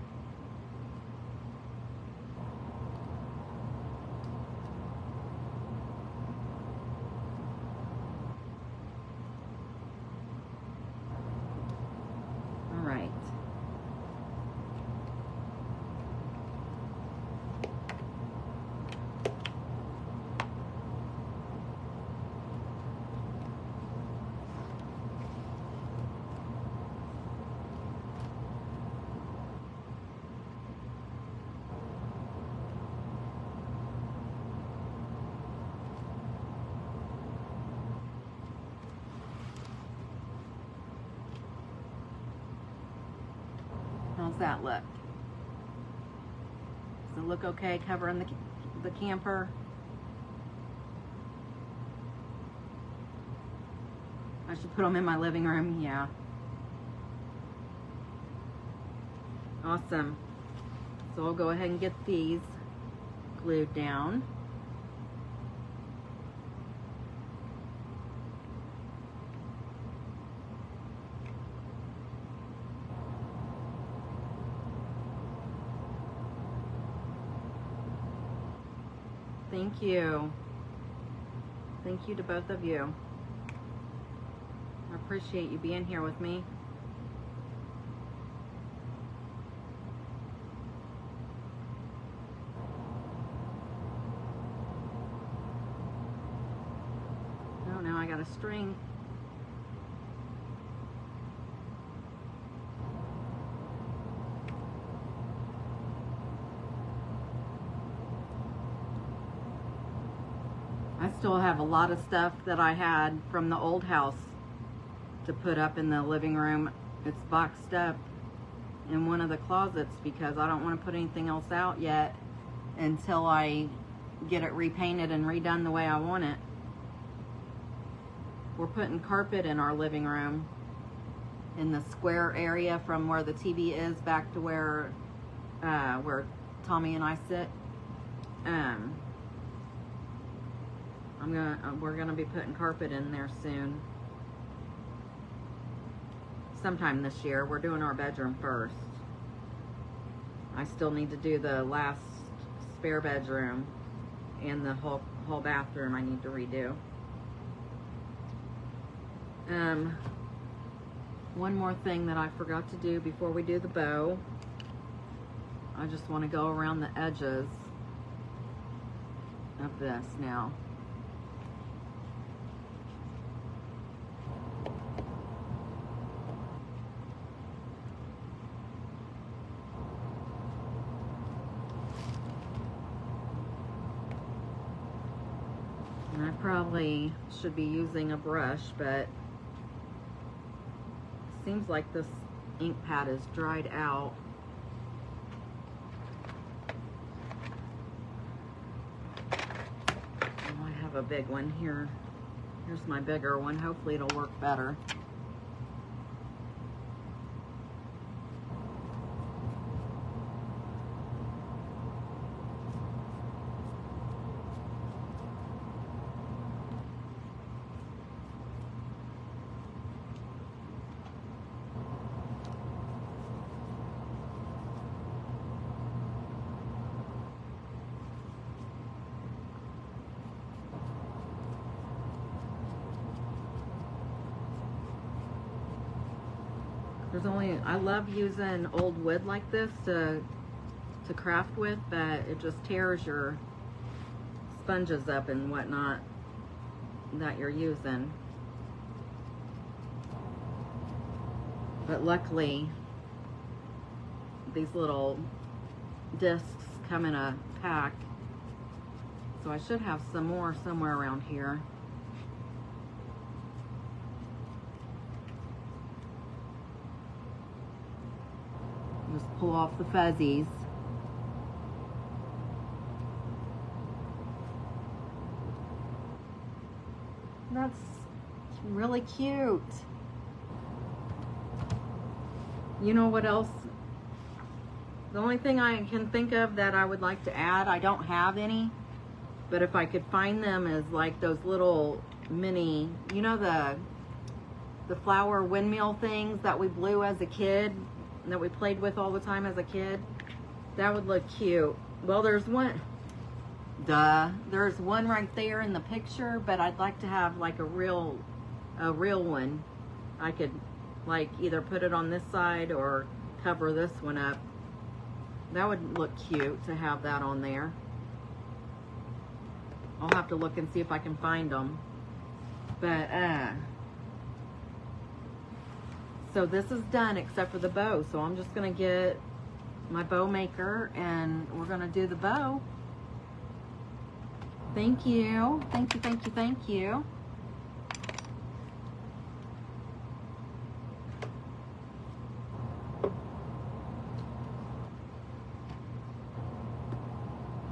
All right. How's that look? Does it look okay covering the camper? I should put them in my living room, yeah. Awesome. So I'll go ahead and get these glued down. Thank you. Thank you to both of you. I appreciate you being here with me. Oh, now I got a string. I still have a lot of stuff that I had from the old house to put up in the living room. It's boxed up in one of the closets because I don't want to put anything else out yet until I get it repainted and redone the way I want it. We're putting carpet in our living room in the square area from where the TV is back to where Tommy and I sit. We're gonna be putting carpet in there soon. Sometime this year. We're doing our bedroom first. I still need to do the last spare bedroom and the whole bathroom I need to redo. One more thing that I forgot to do before we do the bow. I just want to go around the edges of this now. And I probably should be using a brush, but it seems like this ink pad is dried out. Oh, I have a big one here. Here's my bigger one. Hopefully it'll work better. I love using old wood like this to to craft with, but it just tears your sponges up and whatnot that you're using. But luckily, these little discs come in a pack, so I should have some more somewhere around here. Just pull off the fuzzies. That's really cute. You know what else? The only thing I can think of that I would like to add, I don't have any, but if I could find them, is like those little mini, you know, the flower windmill things that we blew as a kid, that we played with all the time as a kid. That would look cute. Well, there's one, there's one right there in the picture, but I'd like to have like a real one. I could like either put it on this side or cover this one up. That would look cute to have that on there. I'll have to look and see if I can find them. But so this is done except for the bow. So I'm just gonna get my bow maker and we're gonna do the bow. Thank you, thank you, thank you, thank you.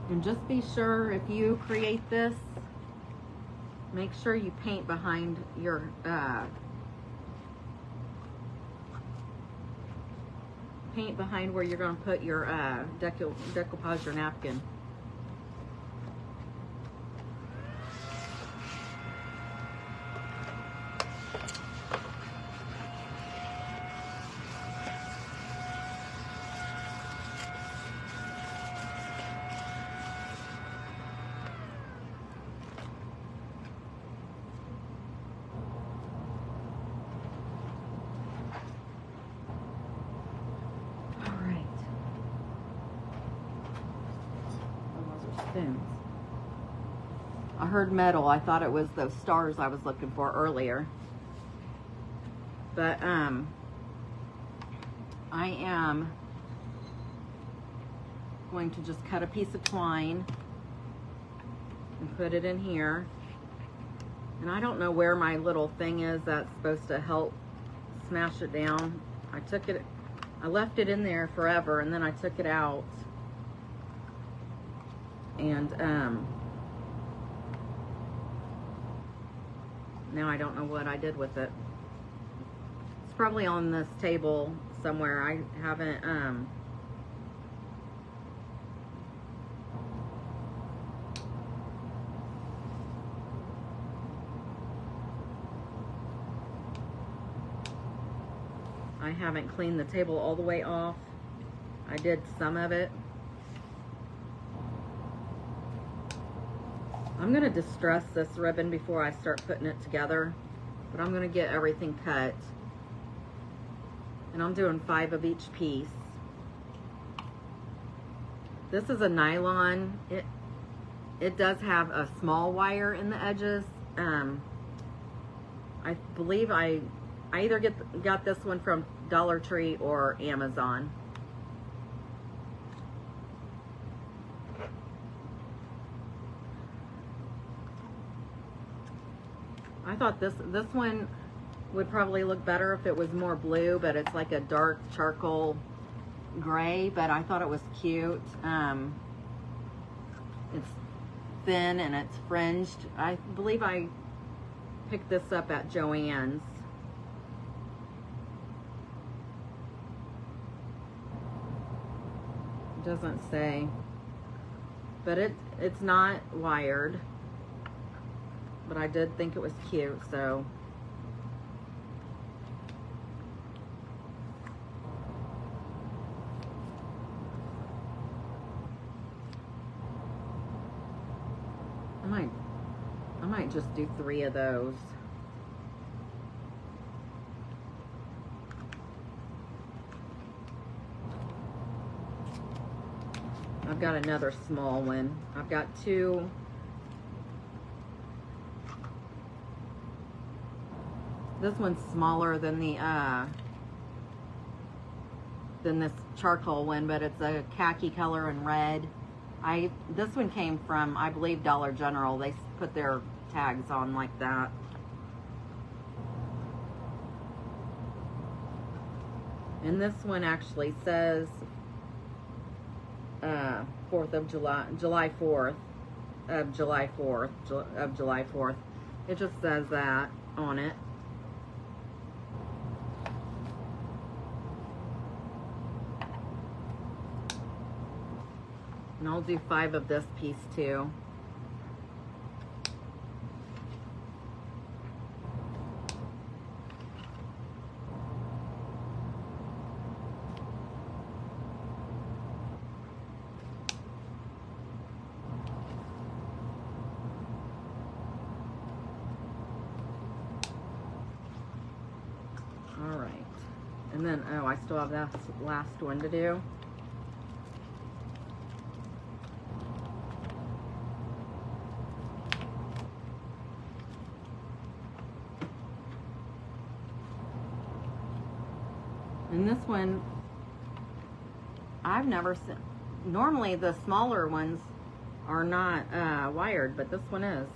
And just be sure, if you create this, make sure you paint behind your paint behind where you're going to put your decoupage your napkin. I heard metal. I thought it was those stars I was looking for earlier. But I am going to just cut a piece of twine and put it in here. And I don't know where my little thing is that's supposed to help smash it down. I left it in there forever, and then I took it out. And now I don't know what I did with it. It's probably on this table somewhere. I haven't cleaned the table all the way off. I did some of it. I'm going to distress this ribbon before I start putting it together, but I'm going to get everything cut. And I'm doing 5 of each piece. This is a nylon. It does have a small wire in the edges. I believe I either got this one from Dollar Tree or Amazon. I thought this one would probably look better if it was more blue, but it's like a dark charcoal gray, but I thought it was cute. It's thin and it's fringed. I believe I picked this up at Joann's. It doesn't say, but it's not wired. But I did think it was cute, so. I might just do 3 of those. got another small one. I've got two. This one's smaller than this charcoal one, but it's a khaki color and red. This one came from, I believe, Dollar General. They put their tags on like that. And this one actually says 4th of July, July 4th of July 4th. It just says that on it. And I'll do 5 of this piece too. All right. And then, oh, I still have that last one to do. And this one, I've never seen. Normally the smaller ones are not wired, but this one is.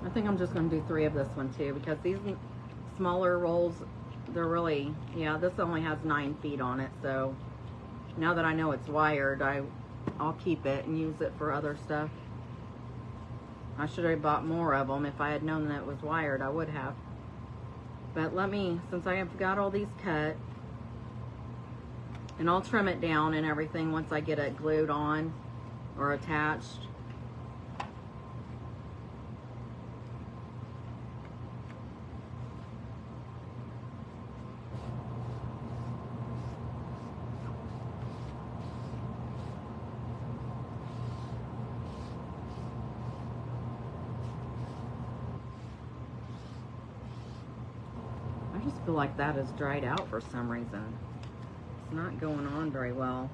I think I'm just going to do 3 of this one too, because these smaller rolls, they're really, yeah, this only has 9 feet on it, so now that I know it's wired, I'll keep it and use it for other stuff. I should have bought more of them. If I had known that it was wired, I would have. But let me, since I have got all these cut, and I'll trim it down and everything once I get it glued on or attached. I just feel like that is dried out for some reason. It's not going on very well.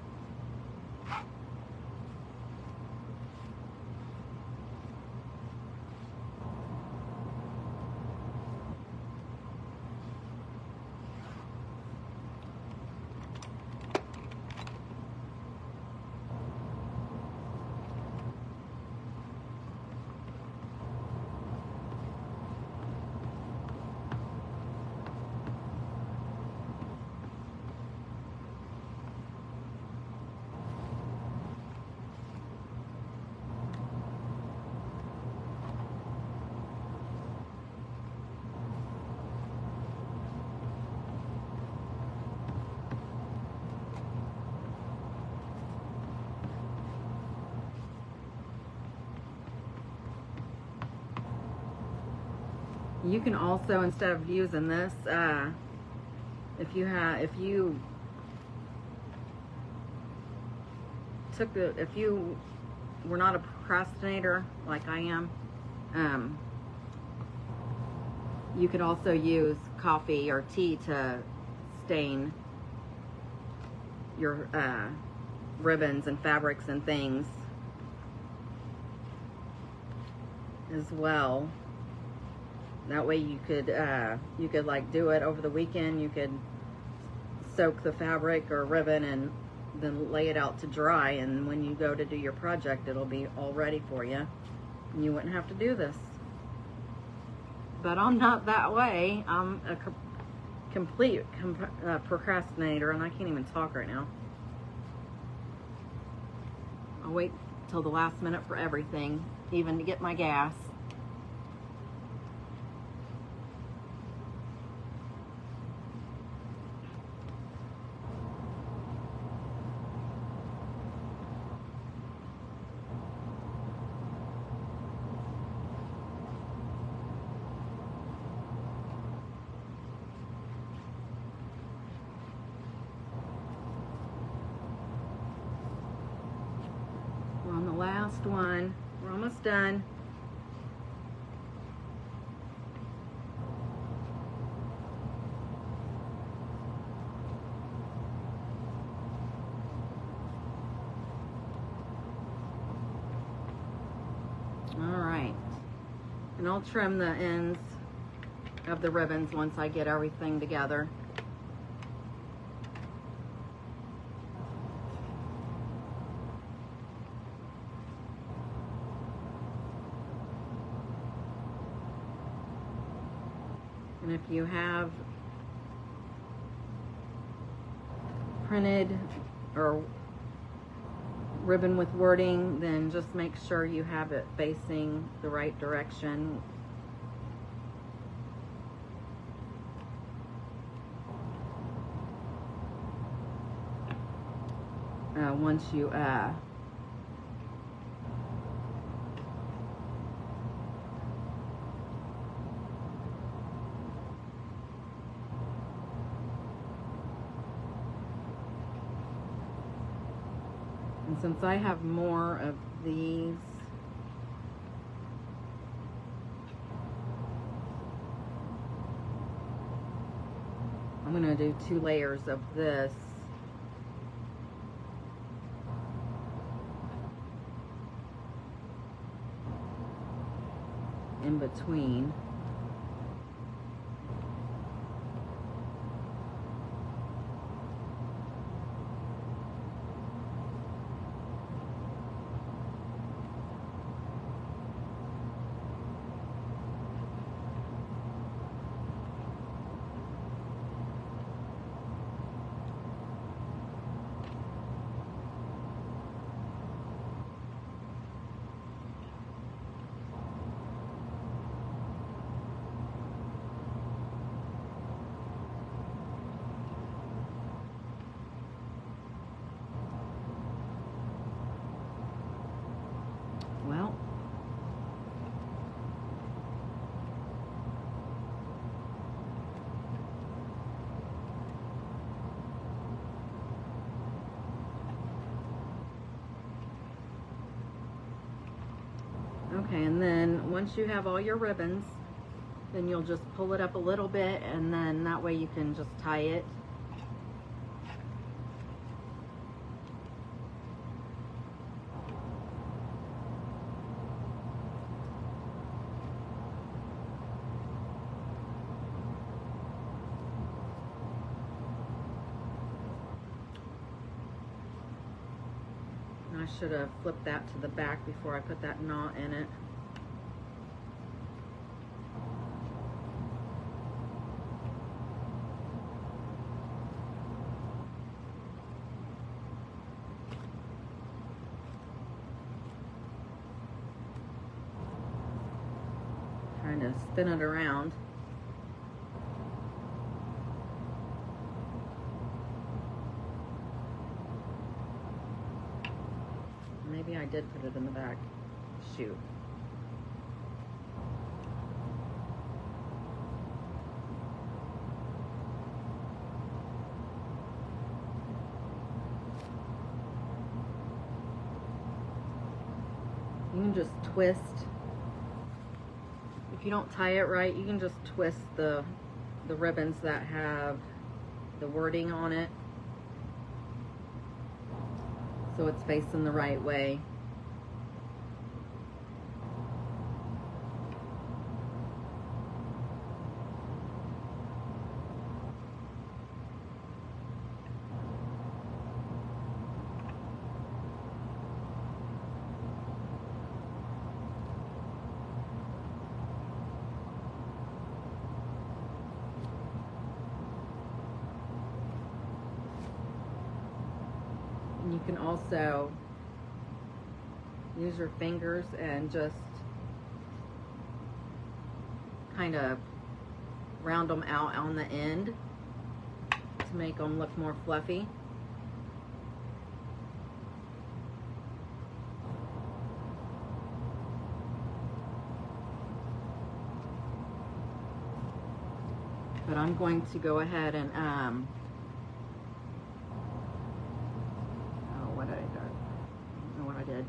You can also, instead of using this, if you were not a procrastinator like I am, you could also use coffee or tea to stain your ribbons and fabrics and things as well. That way you could like do it over the weekend. You could soak the fabric or ribbon and then lay it out to dry, and when you go to do your project, it'll be all ready for you and you wouldn't have to do this. But I'm not that way. I'm a complete procrastinator, and I can't even talk right now. I'll wait till the last minute for everything, even to get my gas. last one. We're almost done. Alright. And I'll trim the ends of the ribbons once I get everything together. And if you have printed or ribbon with wording, then just make sure you have it facing the right direction. Once you and since I have more of these, I'm going to do 2 layers of this. In between. Well, okay, and then once you have all your ribbons, then you'll just pull it up a little bit, and then that way you can just tie it. I should have flipped that to the back before I put that knot in it. Trying to spin it around. Maybe I did put it in the back. Shoot. You can just twist. If you don't tie it right, you can just twist the ribbons that have the wording on it, so it's facing the right way. And you can also use your fingers and just kind of round them out on the end to make them look more fluffy. But I'm going to go ahead and what did I do? I don't know what I did.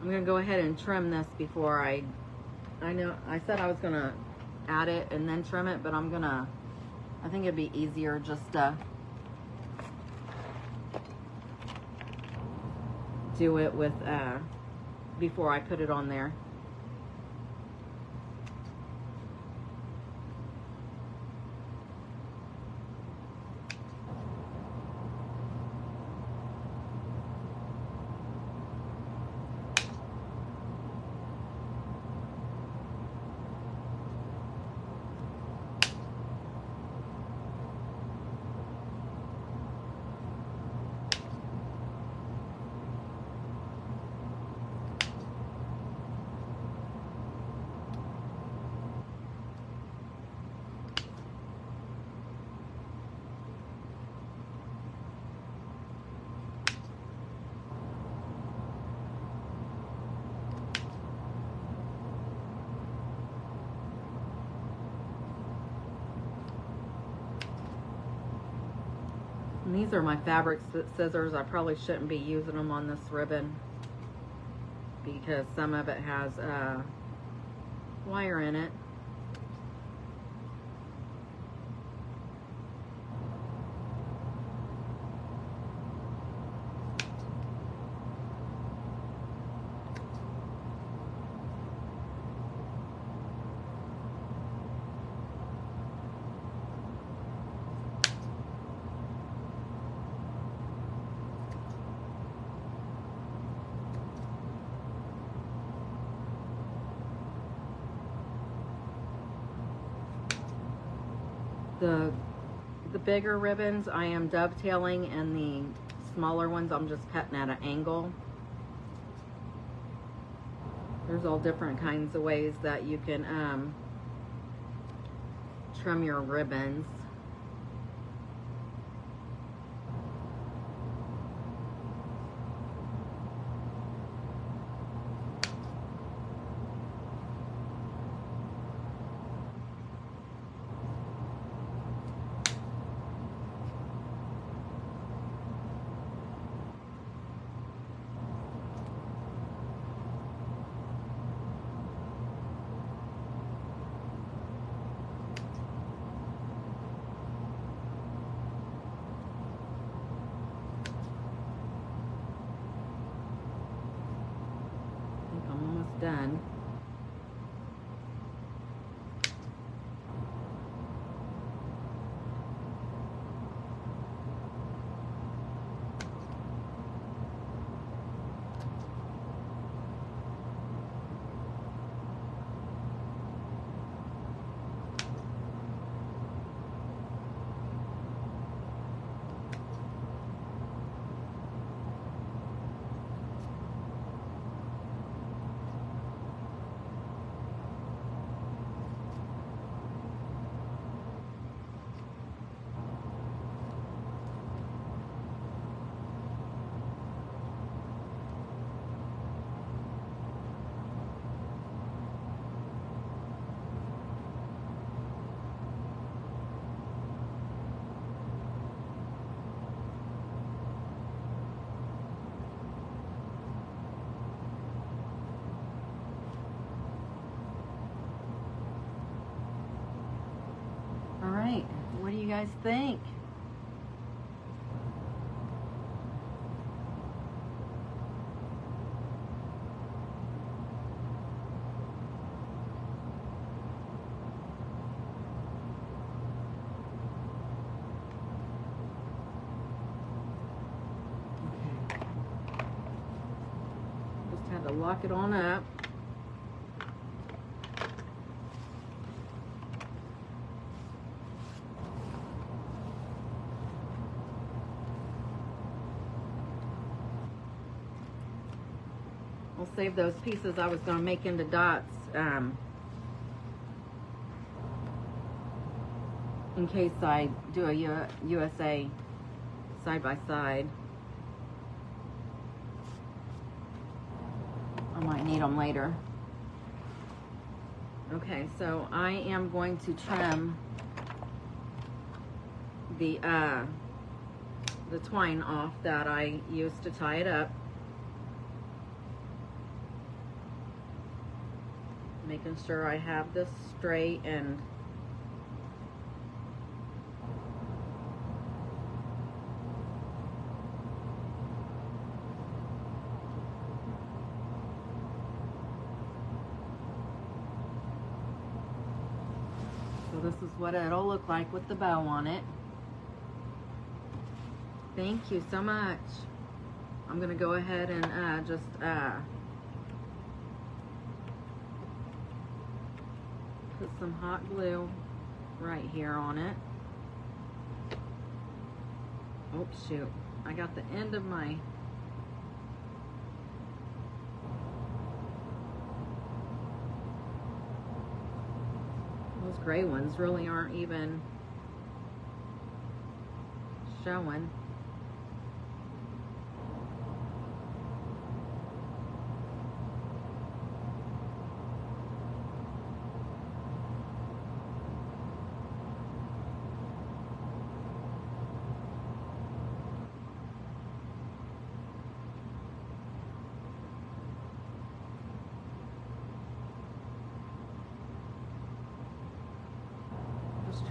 I'm gonna go ahead and trim this before I know I said I was gonna add it and then trim it, but I think it'd be easier just to do it with before I put it on there. And these are my fabric scissors. I probably shouldn't be using them on this ribbon because some of it has wire in it. The bigger ribbons I am dovetailing, and the smaller ones I'm just cutting at an angle. There's all different kinds of ways that you can trim your ribbons. Done. All right, what do you guys think? Okay. Just had to lock it on up. I'll save those pieces I was going to make into dots in case I do a USA side by side. I might need them later. Okay, so I am going to trim the twine off that I used to tie it up. Making sure I have this straight and so this is what it'll look like with the bow on it. Thank you so much. I'm gonna go ahead and just put some hot glue right here on it. Oh shoot, I got the end of my those gray ones really aren't even showing.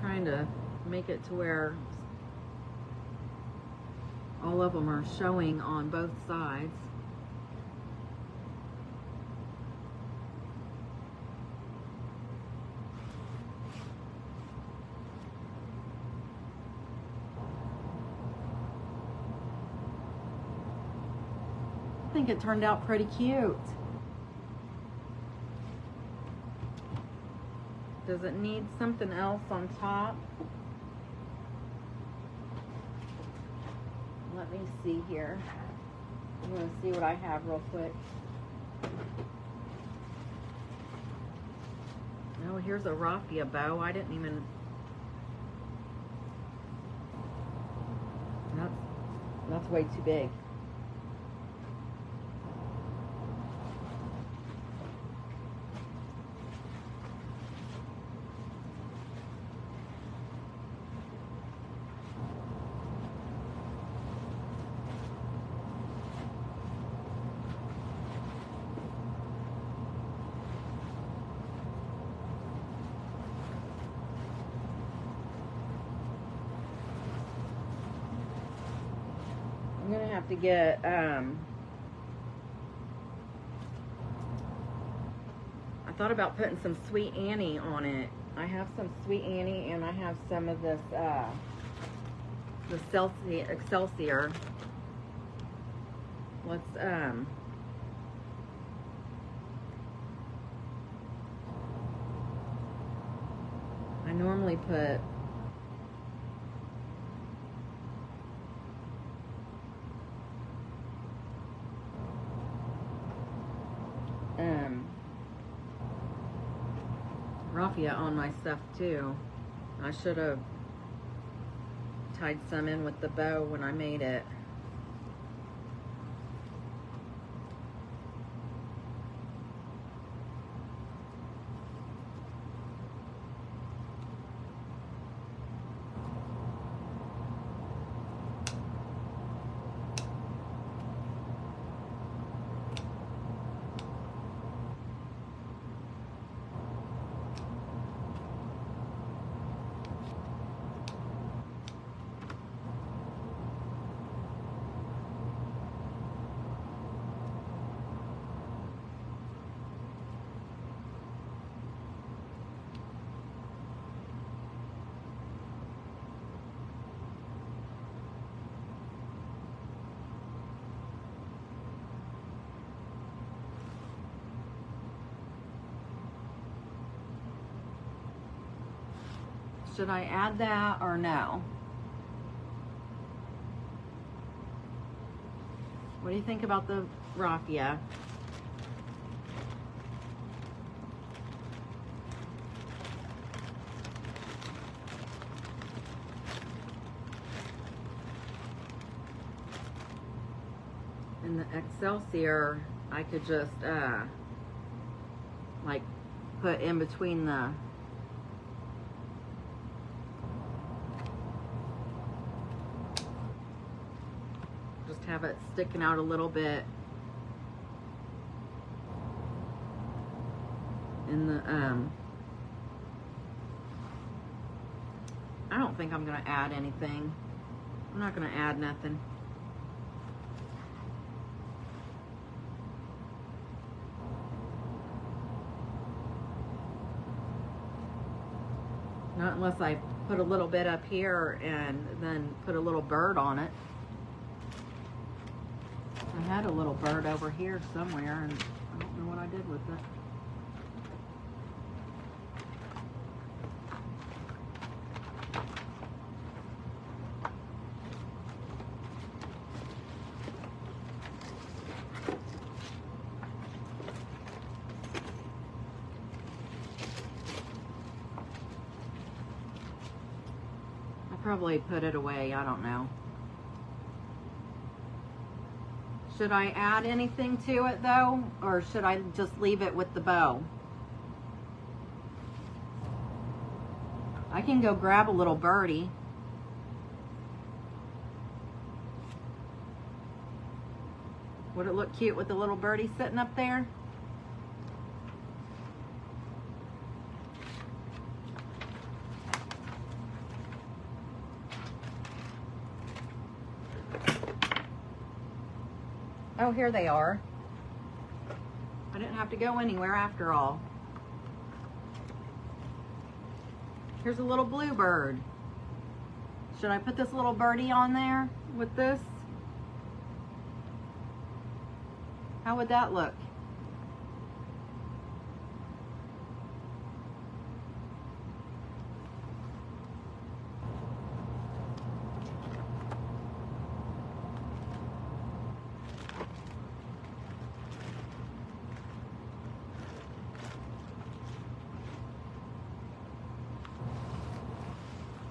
Trying to make it to where all of them are showing on both sides. I think it turned out pretty cute. Does it need something else on top? Let me see here. I'm going to see what I have real quick. Oh, here's a raffia bow. I didn't even... That's way too big. I'm gonna have to get I thought about putting some Sweet Annie on it. I have some Sweet Annie and I have some of this the Excelsior. Let's I normally put raffia on my stuff too. I should have tied some in with the bow when I made it. Should I add that or no? What do you think about the raffia? And the Excelsior, I could just like put in between the have it sticking out a little bit. in the, I don't think I'm going to add anything. I'm not going to add nothing. Not unless I put a little bit up here and then put a little bird on it. I had a little bird over here somewhere and I don't know what I did with it. Probably put it away, I don't know. Should I add anything to it though, or should I just leave it with the bow? I can go grab a little birdie. Would it look cute with the little birdie sitting up there? Oh, here they are. I didn't have to go anywhere after all. Here's a little bluebird. Should I put this little birdie on there with this? How would that look?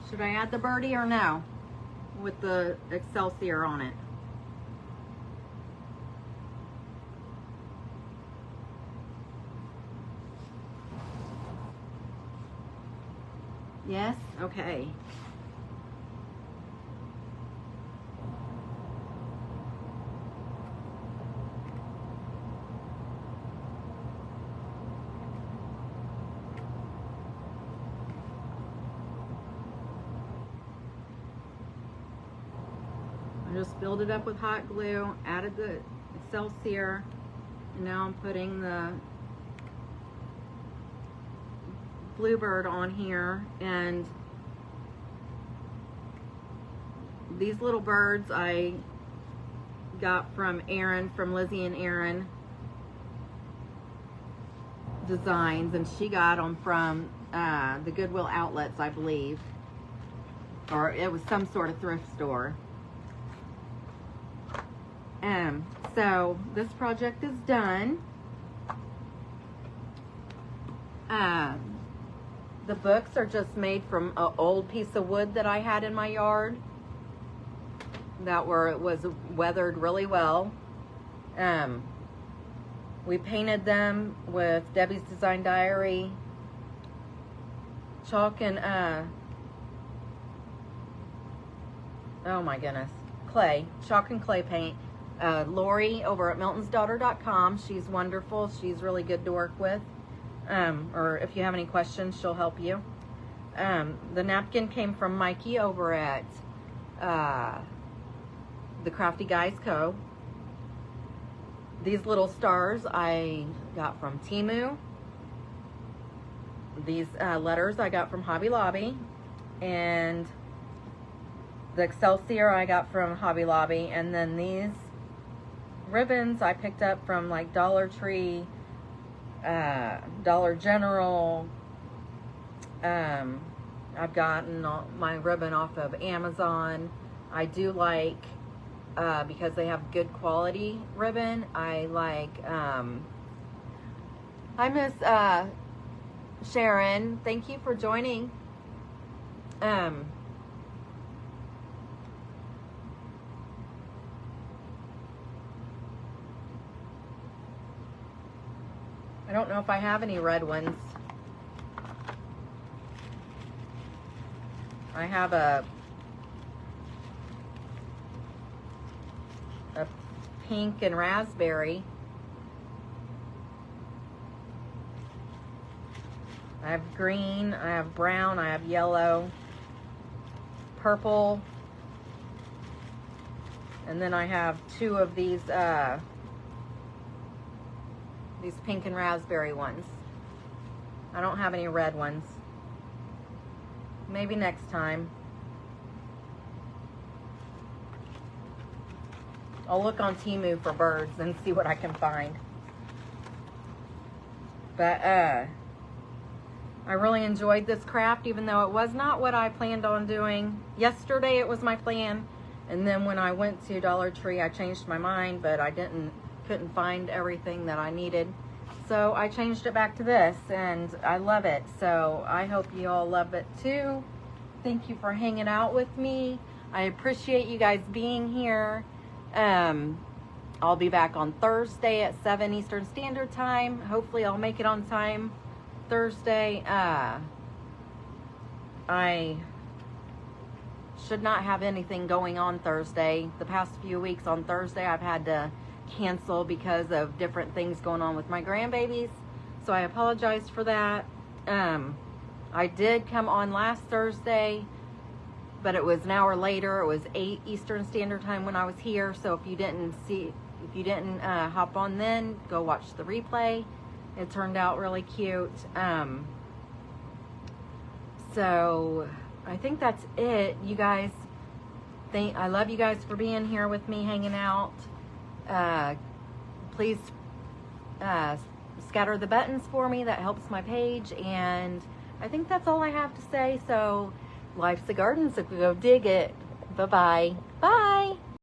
Should I add the birdie or no? With the Excelsior on it. Yes? Okay. Just filled it up with hot glue, added the Excelsior, and now I'm putting the bluebird on here. And these little birds I got from Erin, from Lizzie and Erin Designs, and she got them from the Goodwill outlets, I believe, or it was some sort of thrift store. So this project is done. The books are just made from an old piece of wood that I had in my yard that was weathered really well. We painted them with Debbie's Design Diary chalk and oh my goodness, clay, chalk and clay paint. Lori over at miltonsdaughter.com. She's wonderful. She's really good to work with. Or if you have any questions, she'll help you. The napkin came from Mikey over at the Crafty Guys Co. These little stars I got from Temu. These letters I got from Hobby Lobby. And the Excelsior I got from Hobby Lobby. And then these ribbons I picked up from like Dollar Tree, Dollar General. I've gotten my ribbon off of Amazon. I do like, because they have good quality ribbon, I like, hi Miss Sharon, thank you for joining. I don't know if I have any red ones. I have a pink and raspberry. I have green, I have brown, I have yellow, purple, and then I have two of these pink and raspberry ones. I don't have any red ones. Maybe next time. I'll look on Temu for birds and see what I can find. But I really enjoyed this craft, even though it was not what I planned on doing. Yesterday it was my plan, and then when I went to Dollar Tree I changed my mind, but I couldn't find everything that I needed. So I changed it back to this, and I love it. So I hope you all love it too. Thank you for hanging out with me. I appreciate you guys being here. I'll be back on Thursday at 7 Eastern Standard Time. Hopefully I'll make it on time Thursday. I should not have anything going on Thursday. The past few weeks on Thursday I've had to cancel because of different things going on with my grandbabies. So I apologize for that. I did come on last Thursday, but it was an hour later. It was 8 Eastern Standard Time when I was here. So if you didn't hop on then, go watch the replay. It turned out really cute. So I think that's it, you guys. I love you guys for being here with me, hanging out. Please scatter the buttons for me. That helps my page. And I think that's all I have to say. So life's a garden, so go dig it. Bye-bye. Bye.